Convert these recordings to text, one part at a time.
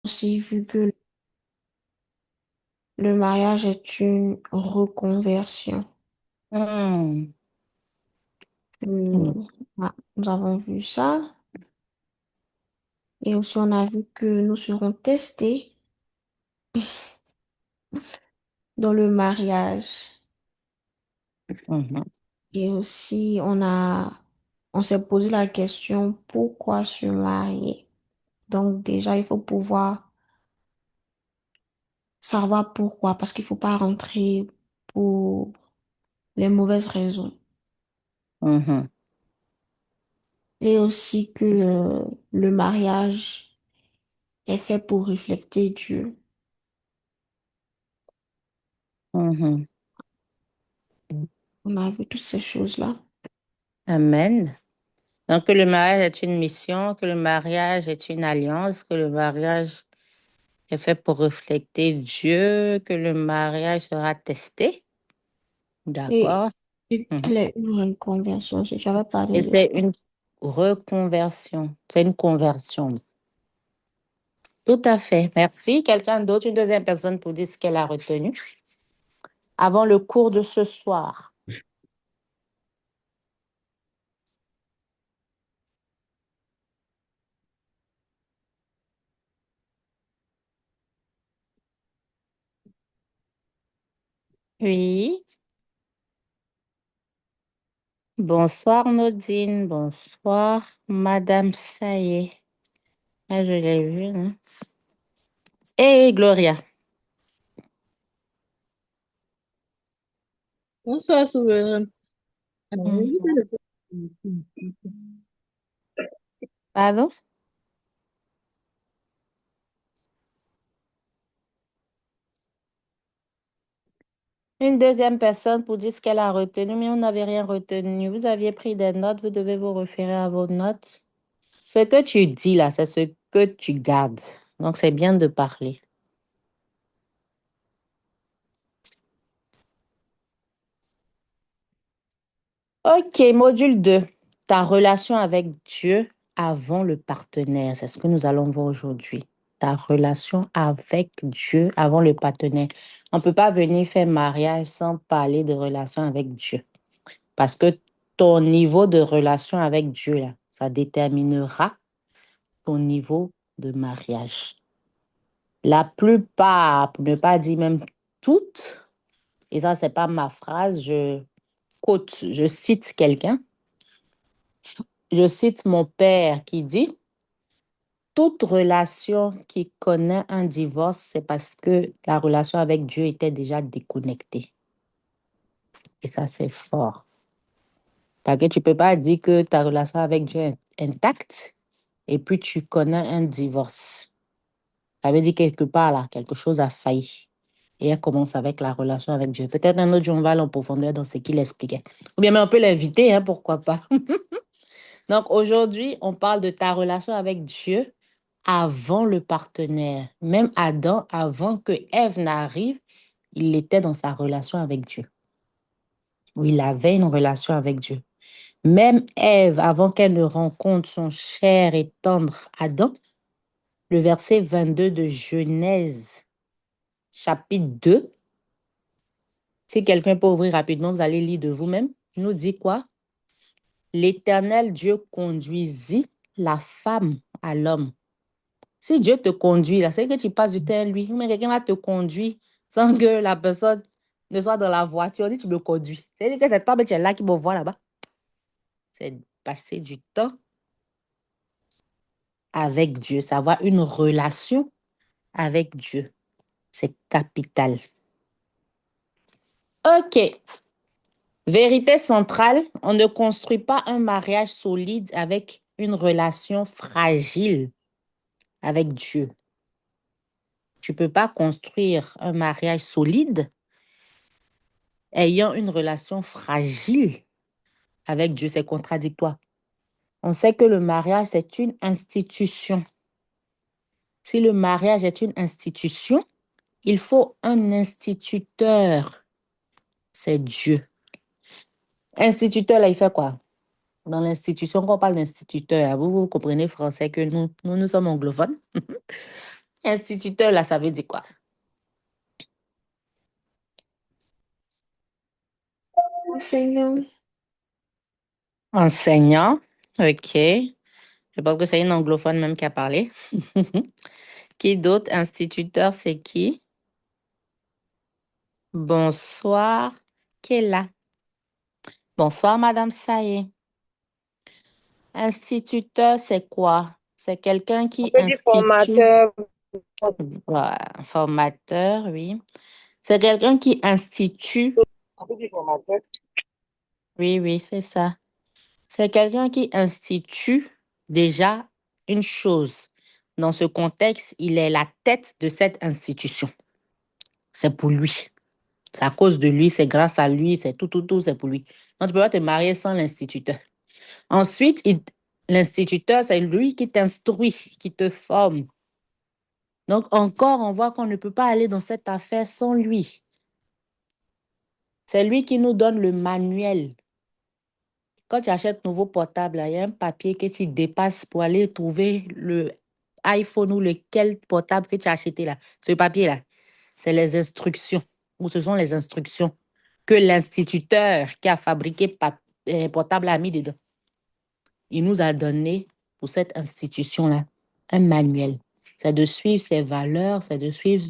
aussi vu que le mariage est une reconversion. Hmm. Hmm. Euh, nous avons vu ça et aussi on a vu que nous serons testés dans le mariage Mhm. et aussi on s'est posé la question pourquoi se marier. Donc déjà il faut pouvoir savoir pourquoi parce qu'il faut pas rentrer pour les mauvaises raisons Mhm. et aussi que le mariage est fait pour refléter Dieu. Mhm. On a vu toutes ces choses-là. Amen. Donc, que le mariage est une mission, que le mariage est une alliance, que le mariage est fait pour refléter Dieu, que le mariage sera testé. Et, D'accord. et Mhm. quelle est une reconversion? J'avais parlé Et de ça. c'est une reconversion. C'est une conversion. Tout à fait. Merci. Quelqu'un d'autre, une deuxième personne pour dire ce qu'elle a retenu avant le cours de ce soir. Oui. Bonsoir, Nadine. Bonsoir, Madame Saye. Ah, je l'ai vu, hein. Et Gloria. Bonsoir, souverain. Mhm. Oui, Pardon? Une deuxième personne pour dire ce qu'elle a retenu, mais on n'avait rien retenu. Vous aviez pris des notes, vous devez vous référer à vos notes. Ce que tu dis là, c'est ce que tu gardes. Donc, c'est bien de parler. Ok, module 2. Ta relation avec Dieu avant le partenaire. C'est ce que nous allons voir aujourd'hui. Ta relation avec Dieu avant le partenaire. On ne peut pas venir faire mariage sans parler de relation avec Dieu. Parce que ton niveau de relation avec Dieu, là, ça déterminera ton niveau de mariage. La plupart, pour ne pas dire même toutes, et ça, c'est pas ma phrase, je quote, je cite quelqu'un, je cite mon père qui dit, toute relation qui connaît un divorce, c'est parce que la relation avec Dieu était déjà déconnectée. Et ça, c'est fort. Parce que tu peux pas dire que ta relation avec Dieu est intacte et puis tu connais un divorce. Ça veut dire quelque part là, quelque chose a failli. Et elle commence avec la relation avec Dieu. Peut-être un autre jour, on va aller en profondeur dans ce qu'il expliquait. Ou bien, mais on peut l'inviter, hein, pourquoi pas. Donc, aujourd'hui, on parle de ta relation avec Dieu avant le partenaire. Même Adam, avant que Ève n'arrive, il était dans sa relation avec Dieu. Ou il avait une relation avec Dieu. Même Ève, avant qu'elle ne rencontre son cher et tendre Adam, le verset 22 de Genèse, chapitre 2. Si quelqu'un peut ouvrir rapidement, vous allez lire de vous-même. Il nous dit quoi? L'Éternel Dieu conduisit la femme à l'homme. Si Dieu te conduit, là, c'est que tu passes du temps à lui. Ou bien quelqu'un va te conduire sans que la personne ne soit dans la voiture. Dit, tu me conduis. C'est-à-dire que c'est toi, mais tu es là qui me voit là-bas. C'est passer du temps avec Dieu. C'est avoir une relation avec Dieu. C'est capital. OK. Vérité centrale, on ne construit pas un mariage solide avec une relation fragile avec Dieu. Tu ne peux pas construire un mariage solide ayant une relation fragile avec Dieu. C'est contradictoire. On sait que le mariage, c'est une institution. Si le mariage est une institution, il faut un instituteur. C'est Dieu. Instituteur, là, il fait quoi? Dans l'institution, quand on parle d'instituteur, vous comprenez français que nous sommes anglophones. Instituteur, là, ça veut dire quoi? Enseignant. Enseignant. OK. Je pense que c'est une anglophone même qui a parlé. Qui d'autre? Instituteur, c'est qui? Bonsoir. Qui est là? Bonsoir, Madame Saye. Instituteur, c'est quoi? C'est quelqu'un On qui peut dire institue. formateur. Voilà, formateur, oui. C'est quelqu'un qui institue. On peut dire formateur. Oui, oui, c'est ça. C'est quelqu'un qui institue déjà une chose. Dans ce contexte, il est la tête de cette institution. C'est pour lui. C'est à cause de lui, c'est grâce à lui, c'est tout, tout, tout, c'est pour lui. Donc, tu ne peux pas te marier sans l'instituteur. Ensuite, l'instituteur, c'est lui qui t'instruit, qui te forme. Donc, encore, on voit qu'on ne peut pas aller dans cette affaire sans lui. C'est lui qui nous donne le manuel. Quand tu achètes un nouveau portable, là, il y a un papier que tu dépasses pour aller trouver le iPhone ou lequel portable que tu as acheté là. Ce papier-là, c'est les instructions, ou ce sont les instructions que l'instituteur qui a fabriqué portable a mis dedans. Il nous a donné pour cette institution-là un manuel. C'est de suivre ses valeurs, c'est de suivre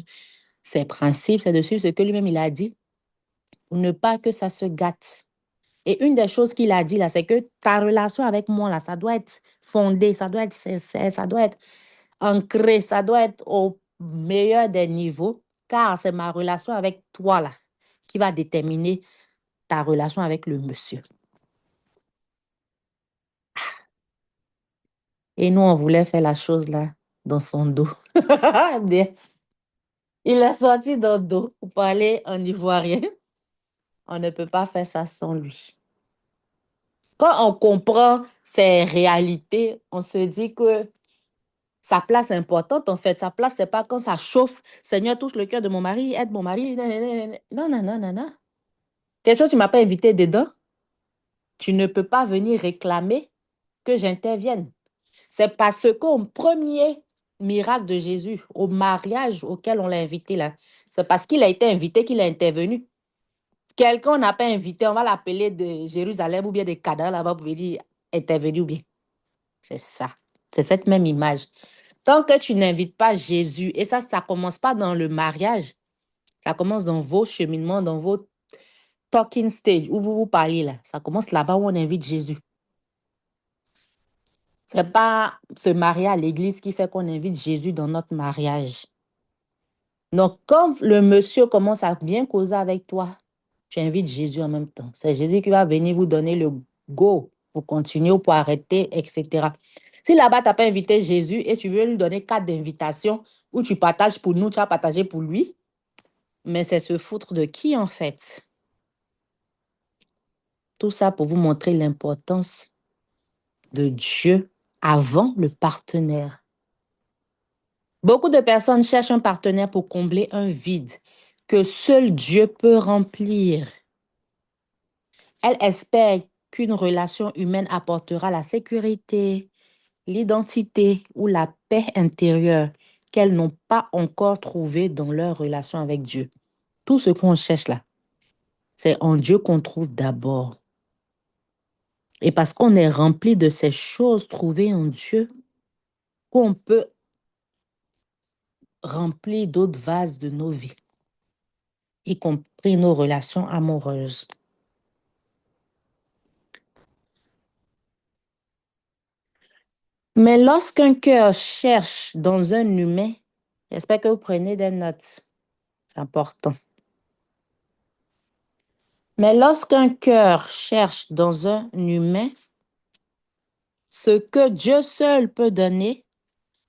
ses principes, c'est de suivre ce que lui-même il a dit pour ne pas que ça se gâte. Et une des choses qu'il a dit là, c'est que ta relation avec moi là, ça doit être fondé, ça doit être sincère, ça doit être ancré, ça doit être au meilleur des niveaux, car c'est ma relation avec toi là qui va déterminer ta relation avec le monsieur. Et nous, on voulait faire la chose là dans son dos. Bien. Il est sorti dans le dos pour parler en ivoirien. On ne peut pas faire ça sans lui. Quand on comprend ces réalités, on se dit que sa place est importante, en fait. Sa place, c'est pas quand ça chauffe. Seigneur, touche le cœur de mon mari, aide mon mari. Non, non, non, non, non. Quelque chose, tu ne m'as pas invité dedans. Tu ne peux pas venir réclamer que j'intervienne. C'est parce qu'au premier miracle de Jésus, au mariage auquel on l'a invité là, c'est parce qu'il a été invité qu'il est intervenu. Quelqu'un n'a pas invité, on va l'appeler de Jérusalem ou bien de Canaan là-bas pour venir intervenir ou bien. C'est ça. C'est cette même image. Tant que tu n'invites pas Jésus, et ça commence pas dans le mariage, ça commence dans vos cheminements, dans vos talking stage, où vous vous parlez là. Ça commence là-bas où on invite Jésus. C'est pas se marier à l'église qui fait qu'on invite Jésus dans notre mariage. Donc, quand le monsieur commence à bien causer avec toi, tu invites Jésus en même temps. C'est Jésus qui va venir vous donner le go pour continuer ou pour arrêter, etc. Si là-bas, tu n'as pas invité Jésus et tu veux lui donner 4 invitations où tu partages pour nous, tu as partagé pour lui, mais c'est se foutre de qui en fait? Tout ça pour vous montrer l'importance de Dieu avant le partenaire. Beaucoup de personnes cherchent un partenaire pour combler un vide que seul Dieu peut remplir. Elles espèrent qu'une relation humaine apportera la sécurité, l'identité ou la paix intérieure qu'elles n'ont pas encore trouvée dans leur relation avec Dieu. Tout ce qu'on cherche là, c'est en Dieu qu'on trouve d'abord. Et parce qu'on est rempli de ces choses trouvées en Dieu, qu'on peut remplir d'autres vases de nos vies, y compris nos relations amoureuses. Mais lorsqu'un cœur cherche dans un humain, j'espère que vous prenez des notes. C'est important. Mais lorsqu'un cœur cherche dans un humain ce que Dieu seul peut donner,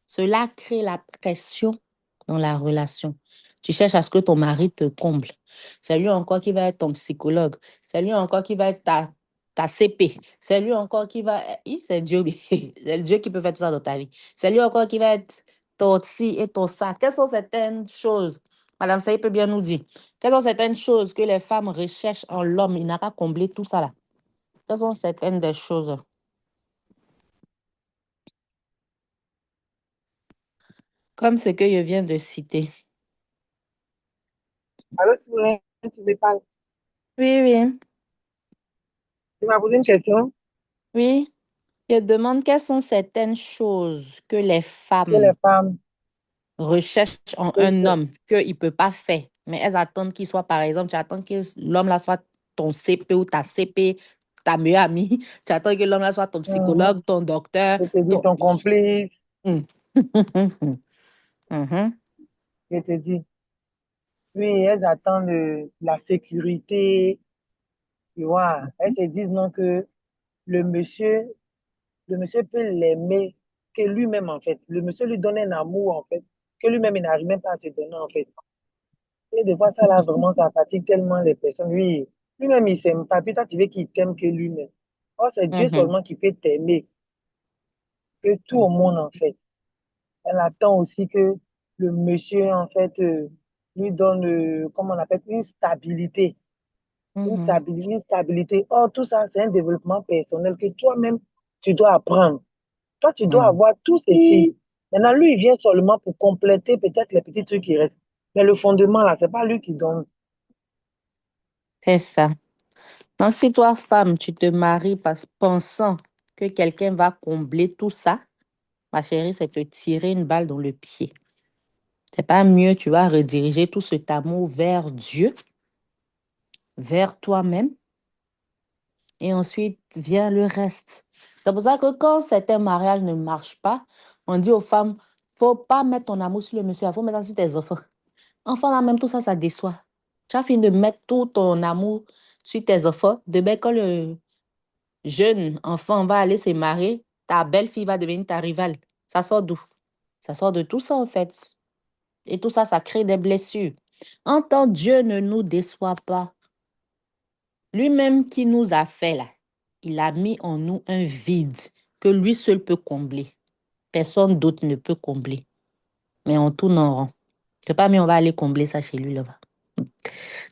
cela crée la pression dans la relation. Tu cherches à ce que ton mari te comble. C'est lui encore qui va être ton psychologue. C'est lui encore qui va être ta CP. C'est lui encore qui va... C'est Dieu. C'est Dieu qui peut faire tout ça dans ta vie. C'est lui encore qui va être ton ci et ton ça. Quelles sont certaines choses, Madame Saïd peut bien nous dire, quelles sont certaines choses que les femmes recherchent en l'homme? Il n'a qu'à combler tout ça là. Quelles sont certaines des choses? Comme ce que je viens de citer. Alors, si vous voulez, tu me parles. Oui, oui, Tu m'as posé une question oui. Je demande quelles sont certaines choses que les que les femmes femmes recherchent en peuvent un faire. homme qu'il ne peut pas faire. Mais elles attendent qu'il soit, par exemple, tu attends que l'homme là soit ton CP ou ta CP, ta meilleure amie. Tu attends que l'homme là soit ton Mhm. psychologue, ton docteur. Je te dis Ton... ton complice. Mm. Mhm, Je te dis. Oui, elles attendent la sécurité. Tu vois, elles se disent non que le monsieur, le monsieur peut l'aimer que lui-même, en fait. Le monsieur lui donne un amour, en fait, que lui-même, il n'arrive même pas à se donner, en fait. Et des fois, ça, là, vraiment, ça fatigue tellement les personnes. Oui, lui-même, il s'aime pas. Puis toi, tu veux qu'il t'aime que lui-même. Or, c'est Dieu mhm, seulement qui peut t'aimer, que tout au monde, en fait. Elle attend aussi que le monsieur, en fait, lui donne, comment on appelle, une stabilité. mhm, Une stabilité. Or, tout ça, c'est un développement personnel que toi-même, tu dois apprendre. Toi, tu dois mhm. avoir tous ces filles. Maintenant, lui, il vient seulement pour compléter peut-être les petits trucs qui restent. Mais le fondement, là, c'est pas lui qui donne. C'est ça. Donc, si toi, femme, tu te maries pensant que quelqu'un va combler tout ça, ma chérie, c'est te tirer une balle dans le pied. C'est pas mieux, tu vas rediriger tout cet amour vers Dieu, vers toi-même, et ensuite vient le reste. C'est pour ça que quand certains mariages ne marchent pas, on dit aux femmes, faut pas mettre ton amour sur le monsieur, il faut mettre ça sur tes enfants. Enfants, là, même tout ça, ça déçoit. Tu as fini de mettre tout ton amour sur tes enfants. Demain, quand le jeune enfant va aller se marier, ta belle-fille va devenir ta rivale. Ça sort d'où? Ça sort de tout ça, en fait. Et tout ça, ça crée des blessures. En tant Dieu ne nous déçoit pas. Lui-même qui nous a fait là, il a mis en nous un vide que lui seul peut combler. Personne d'autre ne peut combler. Mais on tourne en rond. C'est pas mieux, on va aller combler ça chez lui là-bas.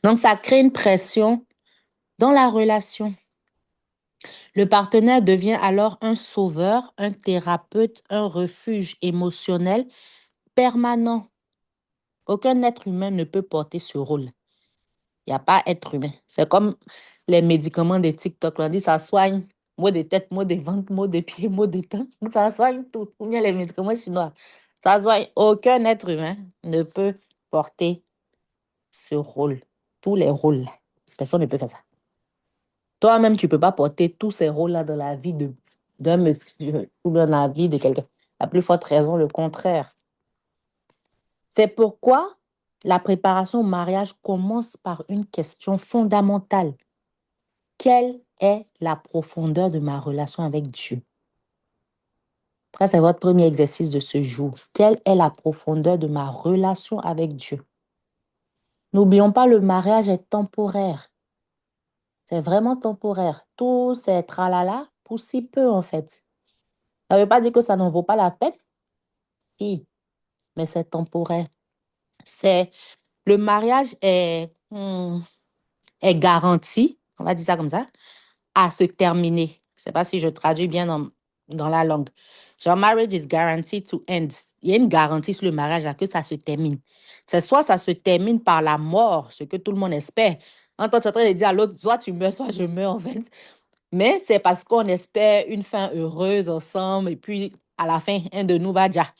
Donc, ça crée une pression dans la relation. Le partenaire devient alors un sauveur, un thérapeute, un refuge émotionnel permanent. Aucun être humain ne peut porter ce rôle. Il n'y a pas être humain. C'est comme les médicaments de TikTok. On dit ça soigne maux de tête, maux de ventre, maux de pied, maux de temps. Ça soigne tout. Ou bien les médicaments chinois. Ça soigne. Aucun être humain ne peut porter ce rôle. Tous les rôles. Personne ne peut faire ça. Toi-même, tu ne peux pas porter tous ces rôles-là dans la vie d'un monsieur ou dans la vie de quelqu'un. À plus forte raison, le contraire. C'est pourquoi la préparation au mariage commence par une question fondamentale. Quelle est la profondeur de ma relation avec Dieu? Ça, c'est votre premier exercice de ce jour. Quelle est la profondeur de ma relation avec Dieu? N'oublions pas, le mariage est temporaire. C'est vraiment temporaire. Tout c'est tralala pour si peu, en fait. Ça ne veut pas dire que ça n'en vaut pas la peine. Si, mais c'est temporaire. C'est, le mariage est garanti, on va dire ça comme ça, à se terminer. Je ne sais pas si je traduis bien dans la langue. Genre, marriage is guaranteed to end. Il y a une garantie sur le mariage à que ça se termine. C'est soit ça se termine par la mort, ce que tout le monde espère. En tant que tu es en train de dire à l'autre, soit tu meurs, soit je meurs, en fait. Mais c'est parce qu'on espère une fin heureuse ensemble et puis à la fin, un de nous va dire.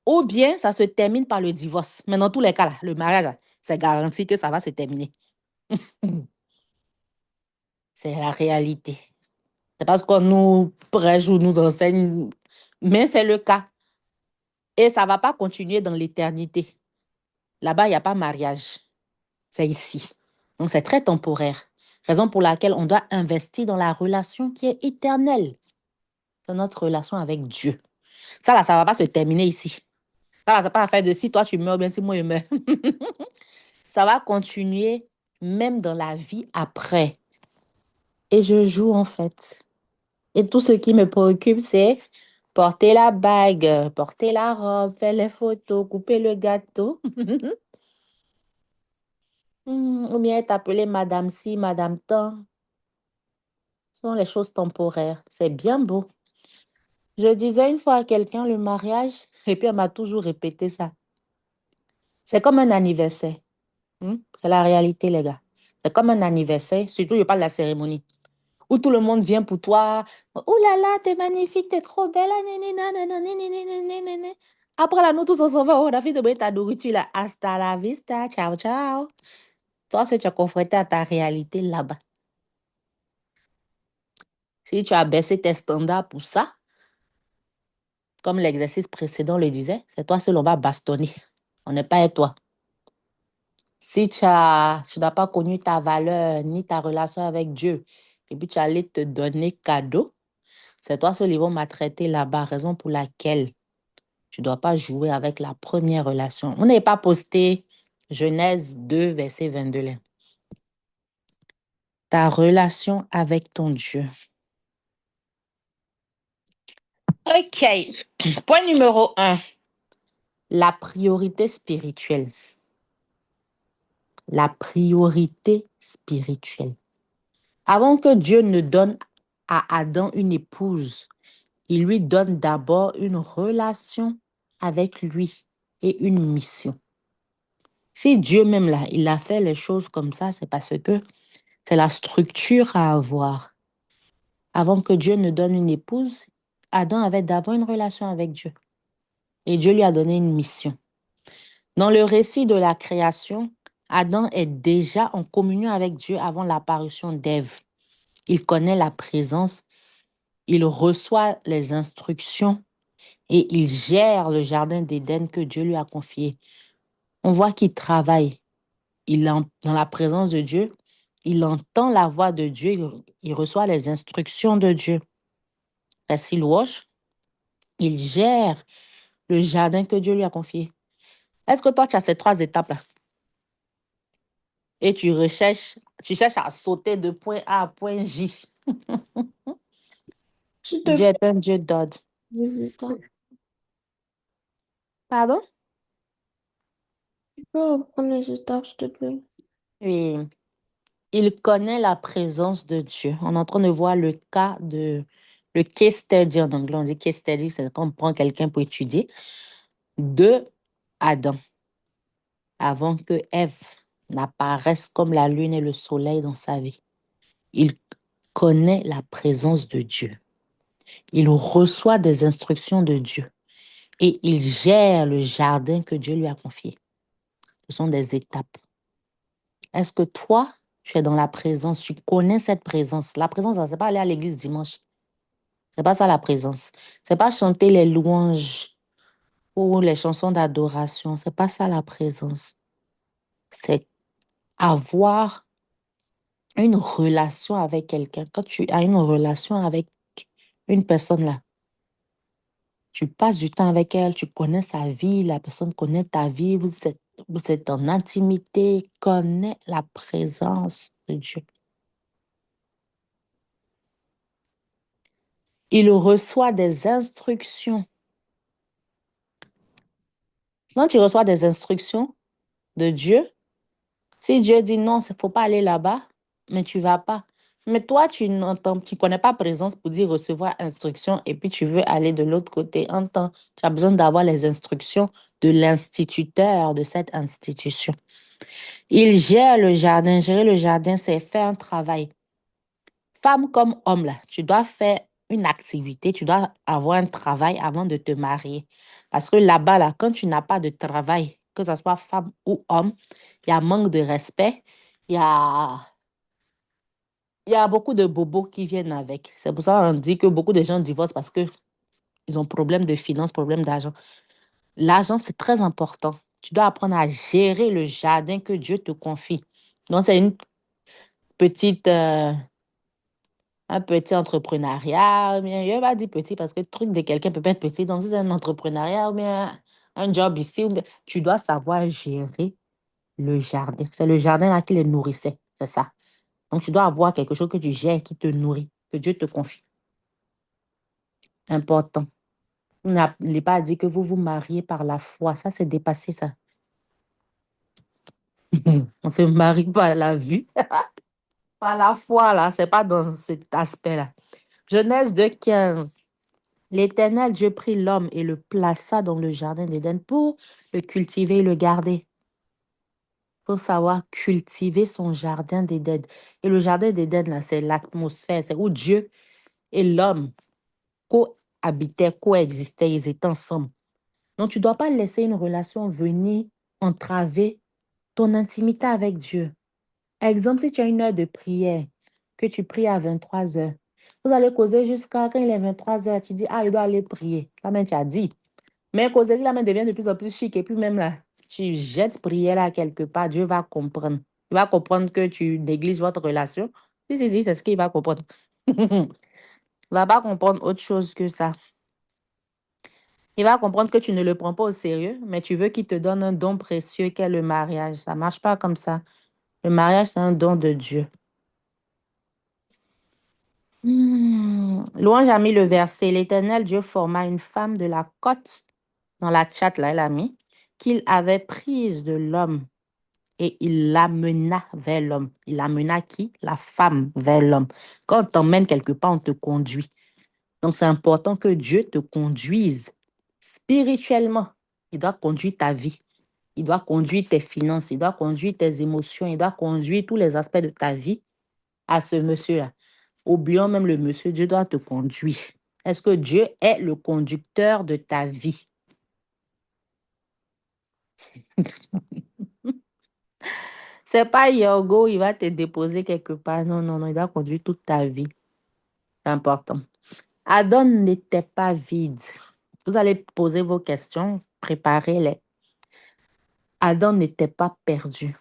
Ou bien ça se termine par le divorce. Mais dans tous les cas, là, le mariage, là, c'est garanti que ça va se terminer. C'est la réalité. C'est parce qu'on nous prêche ou nous enseigne, mais c'est le cas. Et ça ne va pas continuer dans l'éternité. Là-bas, il n'y a pas mariage. C'est ici. Donc, c'est très temporaire. Raison pour laquelle on doit investir dans la relation qui est éternelle. C'est notre relation avec Dieu. Ça, là, ça ne va pas se terminer ici. Ça, là, c'est pas affaire de si toi tu meurs, bien si moi je meurs. Ça va continuer même dans la vie après. Et je joue en fait. Et tout ce qui me préoccupe, c'est porter la bague, porter la robe, faire les photos, couper le gâteau. Ou bien être appelée Madame ci, Madame tant. Ce sont les choses temporaires. C'est bien beau. Je disais une fois à quelqu'un le mariage, et puis elle m'a toujours répété ça. C'est comme un anniversaire. C'est la réalité, les gars. C'est comme un anniversaire, surtout je parle de la cérémonie, où tout le monde vient pour toi. Oh là là, t'es magnifique, t'es trop belle. Ah, néné, nanana, néné, néné, néné, néné. Après là, nous tous on s'en va, on a fait de brûler ta nourriture là. Hasta la vista, ciao, ciao. Toi, si tu as confronté à ta réalité là-bas. Si tu as baissé tes standards pour ça, comme l'exercice précédent le disait, c'est toi seul, on va bastonner. On n'est pas avec toi. Si tu n'as pas connu ta valeur ni ta relation avec Dieu, et puis tu allais te donner cadeau, c'est toi seul, ils vont maltraiter là-bas, raison pour laquelle tu ne dois pas jouer avec la première relation. On n'est pas posté Genèse 2, verset 22. Là. Ta relation avec ton Dieu. OK. Point numéro 1. La priorité spirituelle. La priorité spirituelle. Avant que Dieu ne donne à Adam une épouse, il lui donne d'abord une relation avec lui et une mission. Si Dieu même là, il a fait les choses comme ça, c'est parce que c'est la structure à avoir. Avant que Dieu ne donne une épouse, Adam avait d'abord une relation avec Dieu et Dieu lui a donné une mission. Dans le récit de la création, Adam est déjà en communion avec Dieu avant l'apparition d'Ève. Il connaît la présence, il reçoit les instructions et il gère le jardin d'Éden que Dieu lui a confié. On voit qu'il travaille. Dans la présence de Dieu, il entend la voix de Dieu, il reçoit les instructions de Dieu. Facile wash, il gère le jardin que Dieu lui a confié. Est-ce que toi, tu as ces trois étapes-là? Et tu cherches à sauter de point A à point J. S'il te Dieu plaît, est un Dieu d'ordre. visita. Pardon? Tu peux reprendre les étapes, s'il te plaît. Oui. Il connaît la présence de Dieu. On est en train de voir le cas le case study en anglais. On dit case study, c'est quand on prend quelqu'un pour étudier, de Adam, avant que Ève n'apparaisse comme la lune et le soleil dans sa vie. Il connaît la présence de Dieu. Il reçoit des instructions de Dieu et il gère le jardin que Dieu lui a confié. Ce sont des étapes. Est-ce que toi, tu es dans la présence, tu connais cette présence? La présence, ce n'est pas aller à l'église dimanche. C'est pas ça la présence. C'est pas chanter les louanges ou les chansons d'adoration. C'est pas ça la présence. C'est avoir une relation avec quelqu'un. Quand tu as une relation avec une personne là, tu passes du temps avec elle, tu connais sa vie, la personne connaît ta vie, vous êtes en intimité, connaît la présence de Dieu. Il reçoit des instructions. Quand tu reçois des instructions de Dieu, si Dieu dit non, il ne faut pas aller là-bas, mais tu ne vas pas. Mais toi, tu connais pas présence pour dire recevoir instruction et puis tu veux aller de l'autre côté. Tu as besoin d'avoir les instructions de l'instituteur de cette institution. Il gère le jardin. Gérer le jardin, c'est faire un travail. Femme comme homme, là, tu dois faire une activité, tu dois avoir un travail avant de te marier. Parce que là-bas, là, quand tu n'as pas de travail, que ce soit femme ou homme, il y a manque de respect, il y a, il y a beaucoup de bobos qui viennent avec. C'est pour ça qu'on dit que beaucoup de gens divorcent parce qu'ils ont problème de finances, problème d'argent. L'argent, c'est très important. Tu dois apprendre à gérer le jardin que Dieu te confie. Donc, c'est une petite, un petit entrepreneuriat, ou bien, je vais pas dire petit parce que le truc de quelqu'un peut pas être petit. Donc, si c'est un entrepreneuriat ou bien un job ici, tu dois savoir gérer le jardin. C'est le jardin là qui les nourrissait, c'est ça. Donc, tu dois avoir quelque chose que tu gères, qui te nourrit, que Dieu te confie. Important. Il n'est pas dit que vous vous mariez par la foi. Ça, c'est dépassé, ça. On se marie par la vue. Par la foi, là, c'est pas dans cet aspect-là. Genèse 2, 15. L'Éternel Dieu prit l'homme et le plaça dans le jardin d'Éden pour le cultiver et le garder. Il faut savoir cultiver son jardin d'Éden. Et le jardin d'Éden, là, c'est l'atmosphère, c'est où Dieu et l'homme cohabitaient, coexistaient, ils étaient ensemble. Donc, tu ne dois pas laisser une relation venir entraver ton intimité avec Dieu. Exemple, si tu as une heure de prière, que tu pries à 23 heures, vous allez causer jusqu'à quand il est 23 heures, tu dis, ah, je dois aller prier. La main, tu as dit. Mais causer, la main devient de plus en plus chic et puis même là, tu jettes prière là quelque part, Dieu va comprendre. Il va comprendre que tu négliges votre relation. Si, si, si, c'est ce qu'il va comprendre. Il va pas comprendre autre chose que ça. Il va comprendre que tu ne le prends pas au sérieux, mais tu veux qu'il te donne un don précieux qu'est le mariage. Ça ne marche pas comme ça. Le mariage, c'est un don de Dieu. Louange a mis le verset. L'Éternel Dieu forma une femme de la côte, dans la chatte, là, elle a mis, qu'il avait prise de l'homme et il l'amena vers l'homme. Il amena qui? La femme vers l'homme. Quand on t'emmène quelque part, on te conduit. Donc, c'est important que Dieu te conduise spirituellement. Il doit conduire ta vie. Il doit conduire tes finances. Il doit conduire tes émotions. Il doit conduire tous les aspects de ta vie à ce monsieur-là. Oublions même le monsieur, Dieu doit te conduire. Est-ce que Dieu est le conducteur de ta vie? C'est pas Yogo, il va te déposer quelque part. Non, non, non, il doit conduire toute ta vie. C'est important. Adam n'était pas vide. Vous allez poser vos questions, préparez-les. Adam n'était pas perdu.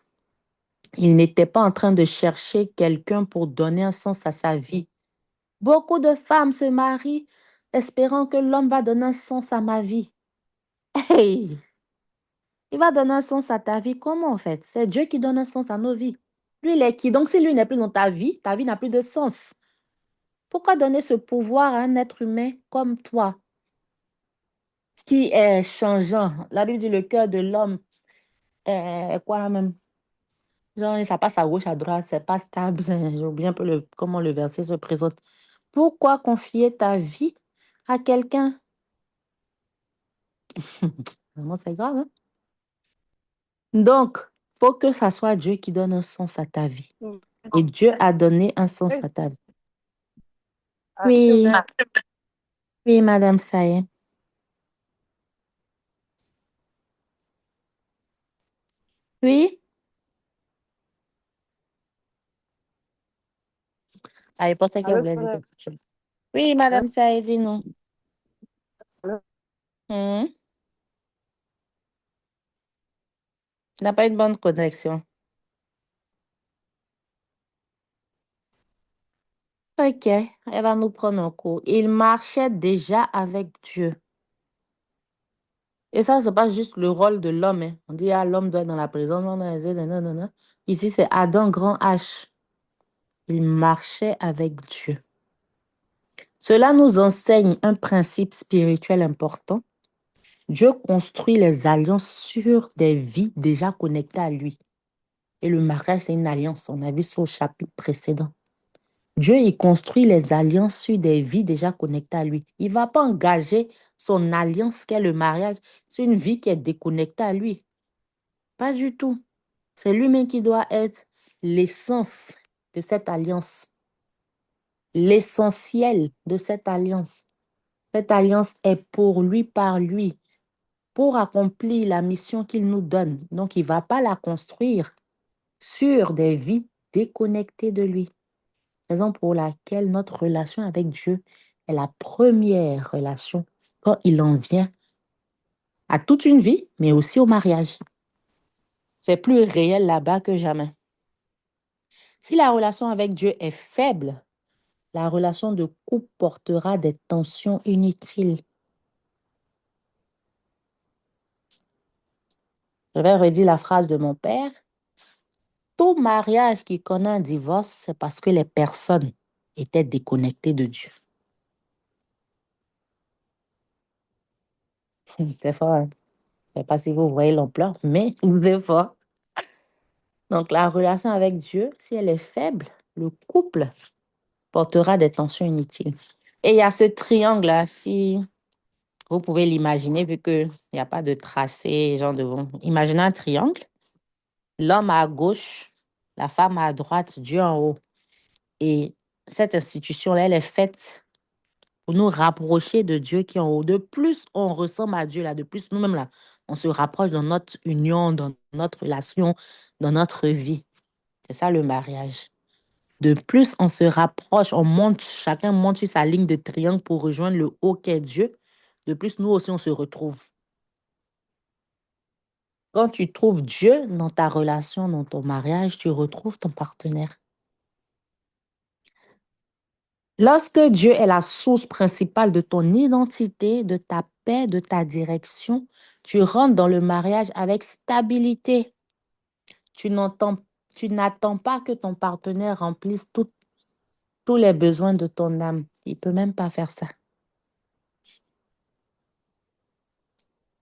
Il n'était pas en train de chercher quelqu'un pour donner un sens à sa vie. Beaucoup de femmes se marient espérant que l'homme va donner un sens à ma vie. Hey! Il va donner un sens à ta vie. Comment en fait? C'est Dieu qui donne un sens à nos vies. Lui, il est qui? Donc, si lui n'est plus dans ta vie n'a plus de sens. Pourquoi donner ce pouvoir à un être humain comme toi, qui est changeant? La Bible dit le cœur de l'homme est quoi même? Genre, ça passe à gauche, à droite, c'est pas stable. J'ai oublié un peu comment le verset se présente. Pourquoi confier ta vie à quelqu'un? Vraiment, c'est grave, hein? Donc, faut que ça soit Dieu qui donne un sens à ta vie. Mm. Et Dieu a donné un sens Eh, à ta vie. Oui, Amen. oui, Madame Saye. Oui, ah, je pensais qu'elle Allô, voulait dire frère. quelque chose. Oui, Madame Saye, dis-nous. Allô? Hmm, tu n'as pas une bonne connexion. Ok, elle va nous prendre en cours. Il marchait déjà avec Dieu. Et ça, c'est pas juste le rôle de l'homme, hein. On dit, ah, l'homme doit être dans la présence. Non, non, non, non, non, non. Ici, c'est Adam, grand H. Il marchait avec Dieu. Cela nous enseigne un principe spirituel important. Dieu construit les alliances sur des vies déjà connectées à lui. Et le mariage, c'est une alliance. On a vu ça au chapitre précédent. Dieu, il construit les alliances sur des vies déjà connectées à lui. Il ne va pas engager son alliance, qu'est le mariage, sur une vie qui est déconnectée à lui. Pas du tout. C'est lui-même qui doit être l'essence de cette alliance, l'essentiel de cette alliance. Cette alliance est pour lui, par lui, pour accomplir la mission qu'il nous donne. Donc, il ne va pas la construire sur des vies déconnectées de lui. Raison pour laquelle notre relation avec Dieu est la première relation quand il en vient à toute une vie, mais aussi au mariage. C'est plus réel là-bas que jamais. Si la relation avec Dieu est faible, la relation de couple portera des tensions inutiles. Je vais redire la phrase de mon père. Tout mariage qui connaît un divorce, c'est parce que les personnes étaient déconnectées de Dieu. C'est fort, hein? Je ne sais pas si vous voyez l'ampleur, mais c'est fort. Donc, la relation avec Dieu, si elle est faible, le couple portera des tensions inutiles. Et il y a ce triangle-là, si vous pouvez l'imaginer, vu qu'il n'y a pas de tracé, genre devant. Imaginez un triangle, l'homme à gauche, la femme à droite, Dieu en haut. Et cette institution-là, elle est faite pour nous rapprocher de Dieu qui est en haut. De plus, on ressemble à Dieu, là, de plus, nous-mêmes, là, on se rapproche dans notre union, dans notre relation, dans notre vie. C'est ça le mariage. De plus, on se rapproche, on monte, chacun monte sur sa ligne de triangle pour rejoindre le haut qu'est Dieu. De plus, nous aussi, on se retrouve. Quand tu trouves Dieu dans ta relation, dans ton mariage, tu retrouves ton partenaire. Lorsque Dieu est la source principale de ton identité, de ta paix, de ta direction, tu rentres dans le mariage avec stabilité. Tu n'entends, tu n'attends pas que ton partenaire remplisse tous les besoins de ton âme. Il ne peut même pas faire ça.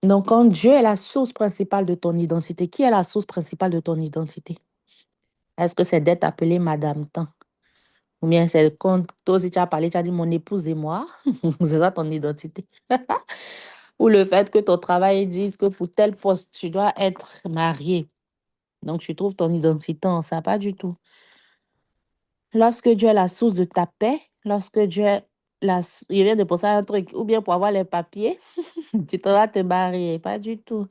Donc, quand Dieu est la source principale de ton identité, qui est la source principale de ton identité? Est-ce que c'est d'être appelée Madame Tant? Ou bien c'est quand toi aussi tu as parlé, tu as dit mon épouse et moi, c'est ça ton identité. Ou le fait que ton travail dise que pour tel poste, tu dois être marié. Donc, tu trouves ton identité en ça, pas du tout. Lorsque Dieu est la source de ta paix, lorsque Dieu est il vient de penser à un truc, ou bien pour avoir les papiers, tu dois te marier, pas du tout.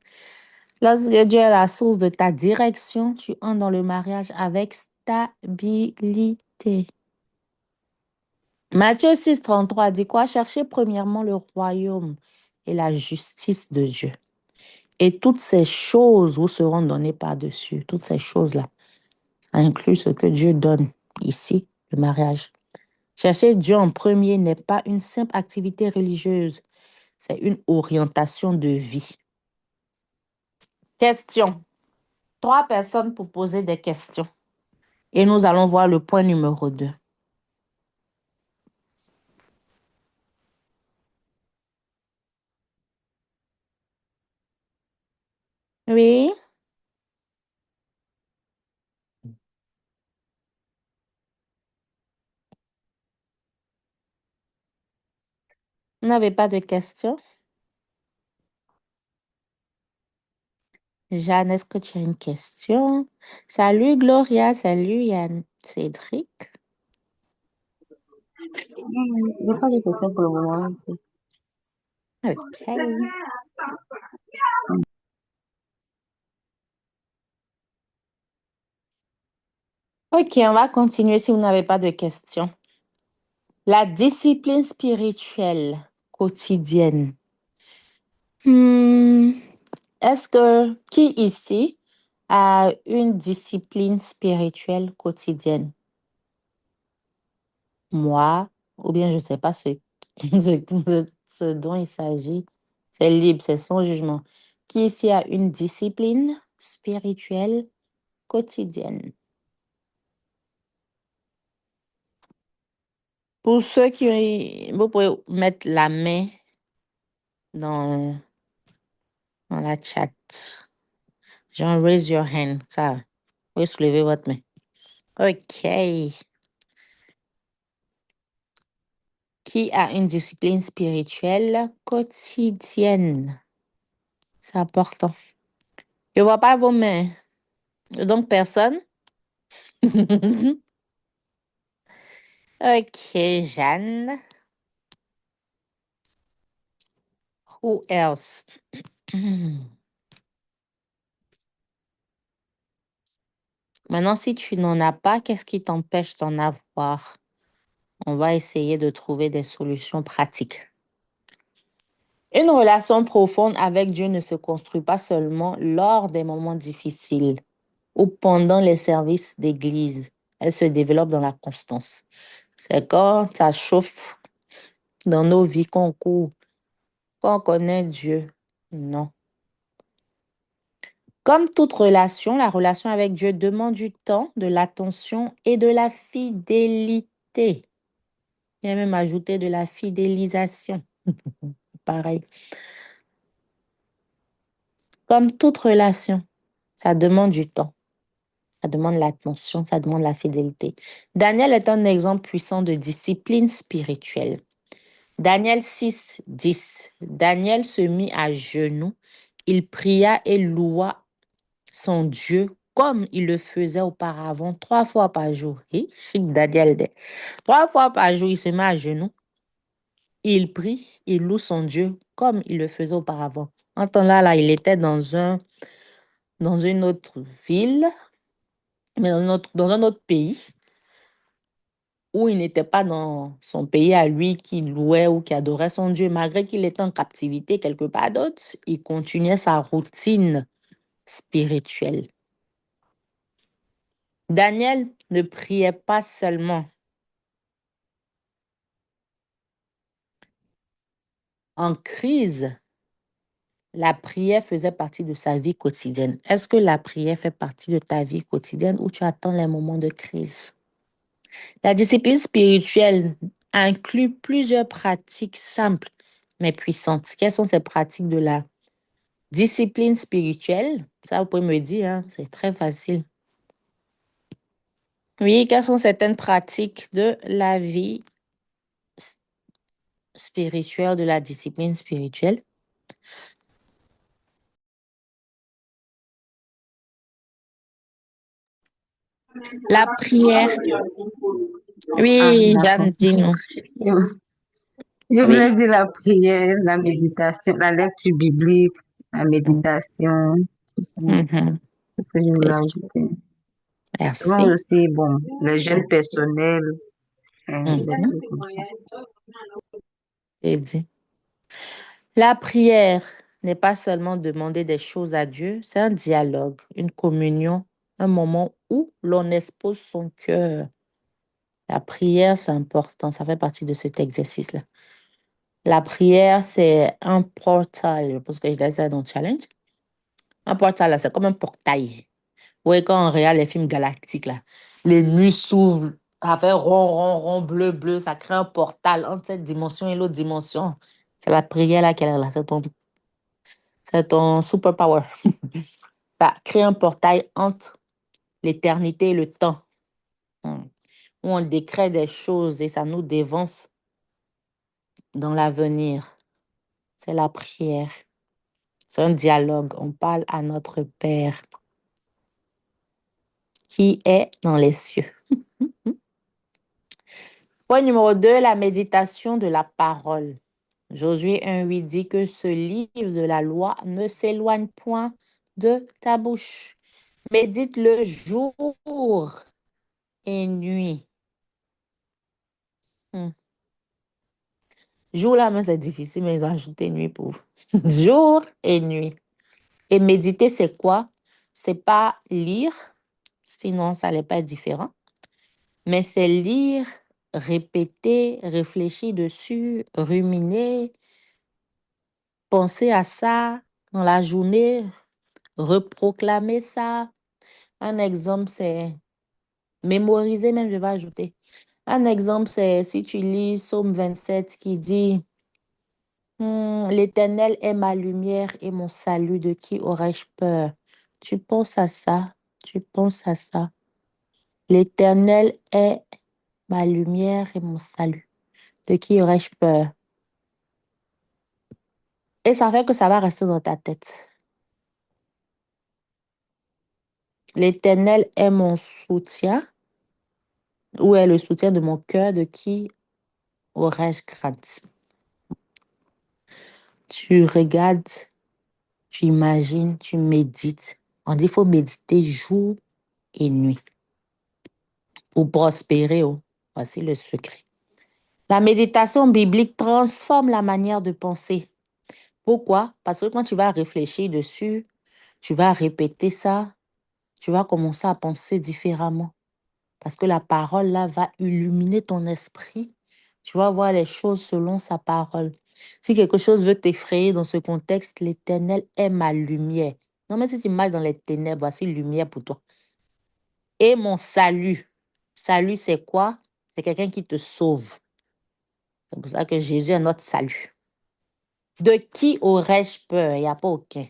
Lorsque Dieu est la source de ta direction, tu entres dans le mariage avec stabilité. Matthieu 6,33 dit quoi? Cherchez premièrement le royaume et la justice de Dieu. Et toutes ces choses vous seront données par-dessus. Toutes ces choses-là incluent ce que Dieu donne ici, le mariage. Chercher Dieu en premier n'est pas une simple activité religieuse, c'est une orientation de vie. Question. 3 personnes pour poser des questions. Et nous allons voir le point numéro 2. Oui, vous n'avez pas de questions? Jeanne, est-ce que tu as une question? Salut Gloria, salut Yann. Cédric. Il n'y a pas de question pour le moment. OK. OK, on va continuer si vous n'avez pas de questions. La discipline spirituelle quotidienne. Est-ce que qui ici a une discipline spirituelle quotidienne? Moi, ou bien je ne sais pas ce dont il s'agit. C'est libre, c'est sans jugement. Qui ici a une discipline spirituelle quotidienne? Pour ceux qui... Vous pouvez mettre la main dans, dans la chat. Genre, raise your hand. Ça, vous pouvez soulever votre main. OK. Qui a une discipline spirituelle quotidienne? C'est important. Je ne vois pas vos mains. Donc, personne? OK, Jeanne. Who else? Maintenant, si tu n'en as pas, qu'est-ce qui t'empêche d'en avoir? On va essayer de trouver des solutions pratiques. Une relation profonde avec Dieu ne se construit pas seulement lors des moments difficiles ou pendant les services d'église. Elle se développe dans la constance. C'est quand ça chauffe dans nos vies qu'on court, qu'on connaît Dieu. Non. Comme toute relation, la relation avec Dieu demande du temps, de l'attention et de la fidélité. Il y a même ajouté de la fidélisation. Pareil. Comme toute relation, ça demande du temps, ça demande l'attention, ça demande la fidélité. Daniel est un exemple puissant de discipline spirituelle. Daniel 6, 10. Daniel se mit à genoux. Il pria et loua son Dieu comme il le faisait auparavant 3 fois par jour. Chic Daniel. 3 fois par jour, il se met à genoux. Il prie, il loue son Dieu comme il le faisait auparavant. En temps là, il était dans une autre ville, mais dans un autre pays, où il n'était pas dans son pays à lui, qui louait ou qui adorait son Dieu. Malgré qu'il était en captivité quelque part d'autre, il continuait sa routine spirituelle. Daniel ne priait pas seulement en crise, la prière faisait partie de sa vie quotidienne. Est-ce que la prière fait partie de ta vie quotidienne ou tu attends les moments de crise? La discipline spirituelle inclut plusieurs pratiques simples mais puissantes. Quelles sont ces pratiques de la discipline spirituelle? Ça, vous pouvez me dire, hein, c'est très facile. Oui, quelles sont certaines pratiques de la vie spirituelle, de la discipline spirituelle? La prière. Ah, Oui, d'accord. Jeanne, dis-nous. Je voulais Oui. dire la prière, la méditation, la lecture biblique, la méditation, tout ça. Mhm. C'est ce que je voulais Merci. ajouter. Souvent Merci. aussi, bon, les jeunes personnels, des Mhm. trucs comme ça. C'est dit. La prière n'est pas seulement demander des choses à Dieu, c'est un dialogue, une communion, un moment où l'on expose son cœur. La prière, c'est important, ça fait partie de cet exercice-là. La prière, c'est un portal, je pense que je disais ça dans le challenge. Un portal, là, c'est comme un portail. Vous voyez, quand on regarde les films galactiques, là, les nuits s'ouvrent, ça fait rond, rond, rond, bleu, bleu, ça crée un portal entre cette dimension et l'autre dimension. C'est la prière là qu'elle est là, c'est ton superpower. Ça crée un portail entre l'éternité et le temps, hmm, où on décrète des choses et ça nous dévance dans l'avenir. C'est la prière. C'est un dialogue. On parle à notre Père qui est dans les cieux. Point numéro 2, la méditation de la parole. Josué 1,8 dit que ce livre de la loi ne s'éloigne point de ta bouche. Médite-le jour et nuit. Hmm. Jour là, mais c'est difficile, mais ils ont ajouté nuit pour jour et nuit. Et méditer, c'est quoi? C'est pas lire, sinon ça n'est pas différent. Mais c'est lire, répéter, réfléchir dessus, ruminer, penser à ça dans la journée, reproclamer ça. Un exemple, c'est mémoriser, même je vais ajouter. Un exemple, c'est si tu lis Psaume 27 qui dit L'Éternel est ma lumière et mon salut, de qui aurais-je peur? Tu penses à ça, tu penses à ça. L'Éternel est ma lumière et mon salut, de qui aurais-je peur? Et ça fait que ça va rester dans ta tête. L'Éternel est mon soutien, ou est le soutien de mon cœur, de qui aurais-je crainte? Tu regardes, tu imagines, tu médites. On dit qu'il faut méditer jour et nuit pour prospérer. Oh. Voici le secret. La méditation biblique transforme la manière de penser. Pourquoi? Parce que quand tu vas réfléchir dessus, tu vas répéter ça, tu vas commencer à penser différemment. Parce que la parole, là, va illuminer ton esprit. Tu vas voir les choses selon sa parole. Si quelque chose veut t'effrayer dans ce contexte, l'Éternel est ma lumière. Non, mais si tu marches dans les ténèbres, voici lumière pour toi. Et mon salut. Salut, c'est quoi? C'est quelqu'un qui te sauve. C'est pour ça que Jésus est notre salut. De qui aurais-je peur? Il n'y a pas aucun.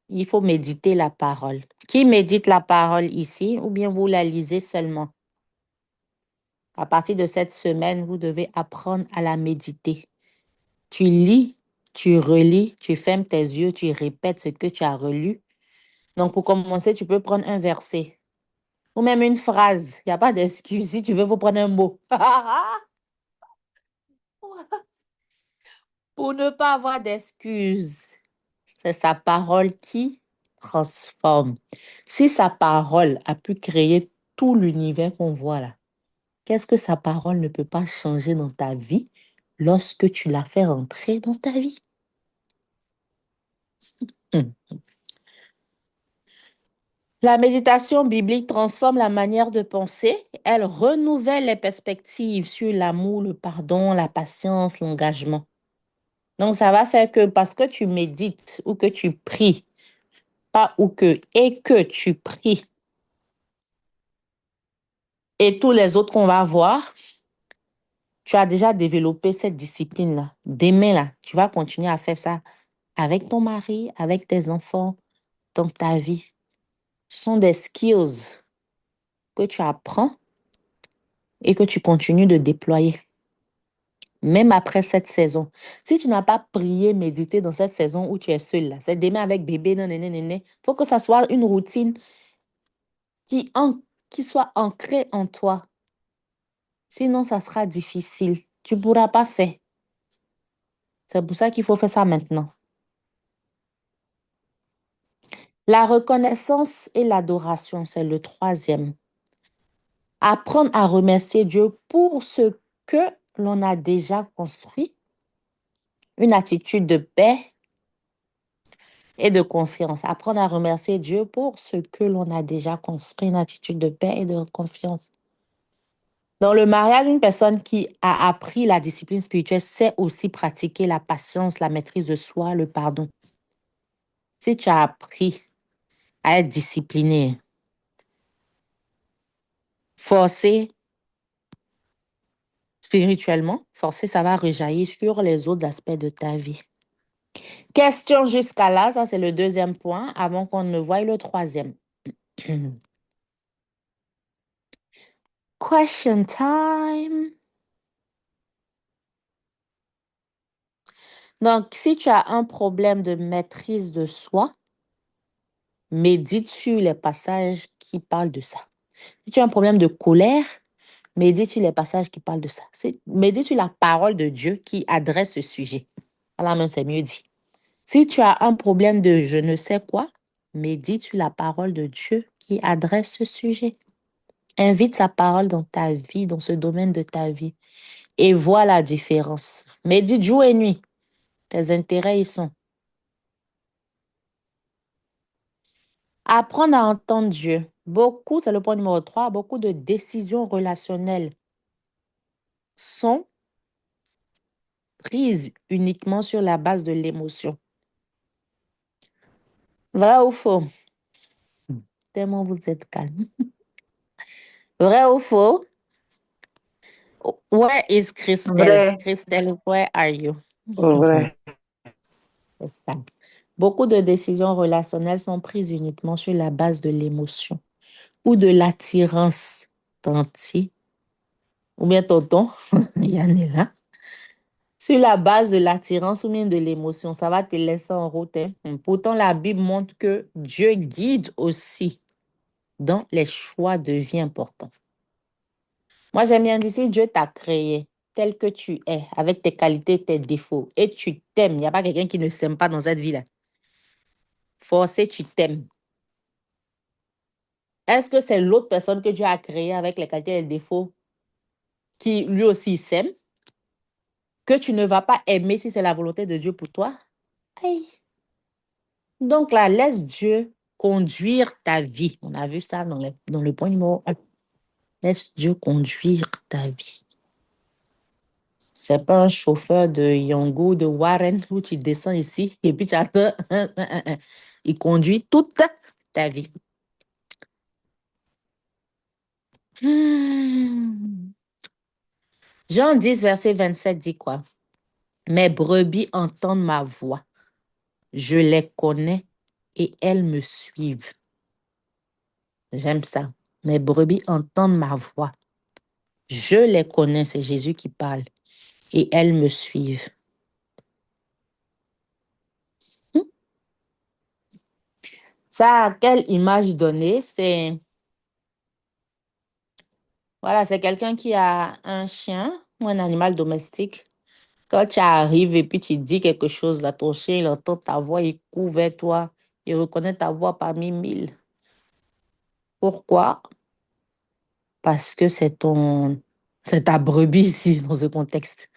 Il faut méditer la parole. Qui médite la parole ici ou bien vous la lisez seulement? À partir de cette semaine, vous devez apprendre à la méditer. Tu lis, tu relis, tu fermes tes yeux, tu répètes ce que tu as relu. Donc, pour commencer, tu peux prendre un verset ou même une phrase. Il n'y a pas d'excuse. Si tu veux, il faut prendre un mot. Pour ne pas avoir d'excuses. C'est sa parole qui transforme. Si sa parole a pu créer tout l'univers qu'on voit là, qu'est-ce que sa parole ne peut pas changer dans ta vie lorsque tu la fais rentrer dans ta vie? Hmm. La méditation biblique transforme la manière de penser. Elle renouvelle les perspectives sur l'amour, le pardon, la patience, l'engagement. Donc, ça va faire que parce que tu médites ou que tu pries, pas ou que, et que tu pries, et tous les autres qu'on va voir, tu as déjà développé cette discipline-là. Demain, là, tu vas continuer à faire ça avec ton mari, avec tes enfants, dans ta vie. Ce sont des skills que tu apprends et que tu continues de déployer. Même après cette saison. Si tu n'as pas prié, médité dans cette saison où tu es seul, là, c'est demain avec bébé, non, non, non, non, il faut que ça soit une routine qui, qui soit ancrée en toi. Sinon, ça sera difficile. Tu ne pourras pas faire. C'est pour ça qu'il faut faire ça maintenant. La reconnaissance et l'adoration, c'est le troisième. Apprendre à remercier Dieu pour ce que l'on a déjà construit, une attitude de paix et de confiance. Apprendre à remercier Dieu pour ce que l'on a déjà construit, une attitude de paix et de confiance. Dans le mariage, une personne qui a appris la discipline spirituelle sait aussi pratiquer la patience, la maîtrise de soi, le pardon. Si tu as appris à être discipliné, forcé spirituellement, forcé, ça va rejaillir sur les autres aspects de ta vie. Question jusqu'à là, ça c'est le deuxième point, avant qu'on ne voie le troisième. Question time. Donc, si tu as un problème de maîtrise de soi, médite sur les passages qui parlent de ça. Si tu as un problème de colère, médite sur les passages qui parlent de ça. Médite sur la parole de Dieu qui adresse ce sujet. Voilà, même c'est mieux dit. Si tu as un problème de je ne sais quoi, médite sur la parole de Dieu qui adresse ce sujet. Invite sa parole dans ta vie, dans ce domaine de ta vie, et vois la différence. Médite jour et nuit. Tes intérêts y sont. Apprendre à entendre Dieu. Beaucoup, c'est le point numéro 3, beaucoup de décisions relationnelles sont prises uniquement sur la base de l'émotion. Vrai ou faux? Tellement vous êtes calme. Vrai ou faux? Where is Christelle? Vrai, Christelle, where are you? Vrai. C'est ça. Beaucoup de décisions relationnelles sont prises uniquement sur la base de l'émotion ou de l'attirance. Tanti, ou bien tonton, Yann est là. Sur la base de l'attirance ou bien de l'émotion, ça va te laisser en route, hein. Pourtant, la Bible montre que Dieu guide aussi dans les choix de vie importants. Moi, j'aime bien dire, si Dieu t'a créé tel que tu es, avec tes qualités, tes défauts, et tu t'aimes, il n'y a pas quelqu'un qui ne s'aime pas dans cette vie-là. Forcé, tu t'aimes. Est-ce que c'est l'autre personne que Dieu a créée avec les qualités et les défauts qui lui aussi s'aime, que tu ne vas pas aimer si c'est la volonté de Dieu pour toi? Aïe. Donc là, laisse Dieu conduire ta vie. On a vu ça dans le point numéro 1. Laisse Dieu conduire ta vie. C'est pas un chauffeur de Yongo, de Warren, où tu descends ici et puis tu attends. Il conduit toute ta vie. Hmm. Jean 10, verset 27 dit quoi? Mes brebis entendent ma voix. Je les connais et elles me suivent. J'aime ça. Mes brebis entendent ma voix. Je les connais, c'est Jésus qui parle. Et elles me suivent. Hmm. Ça, quelle image donner? Voilà, c'est quelqu'un qui a un chien ou un animal domestique. Quand tu arrives et puis tu dis quelque chose, là, ton chien, il entend ta voix, il court vers toi, il reconnaît ta voix parmi mille. Pourquoi? Parce que c'est ta brebis ici, dans ce contexte.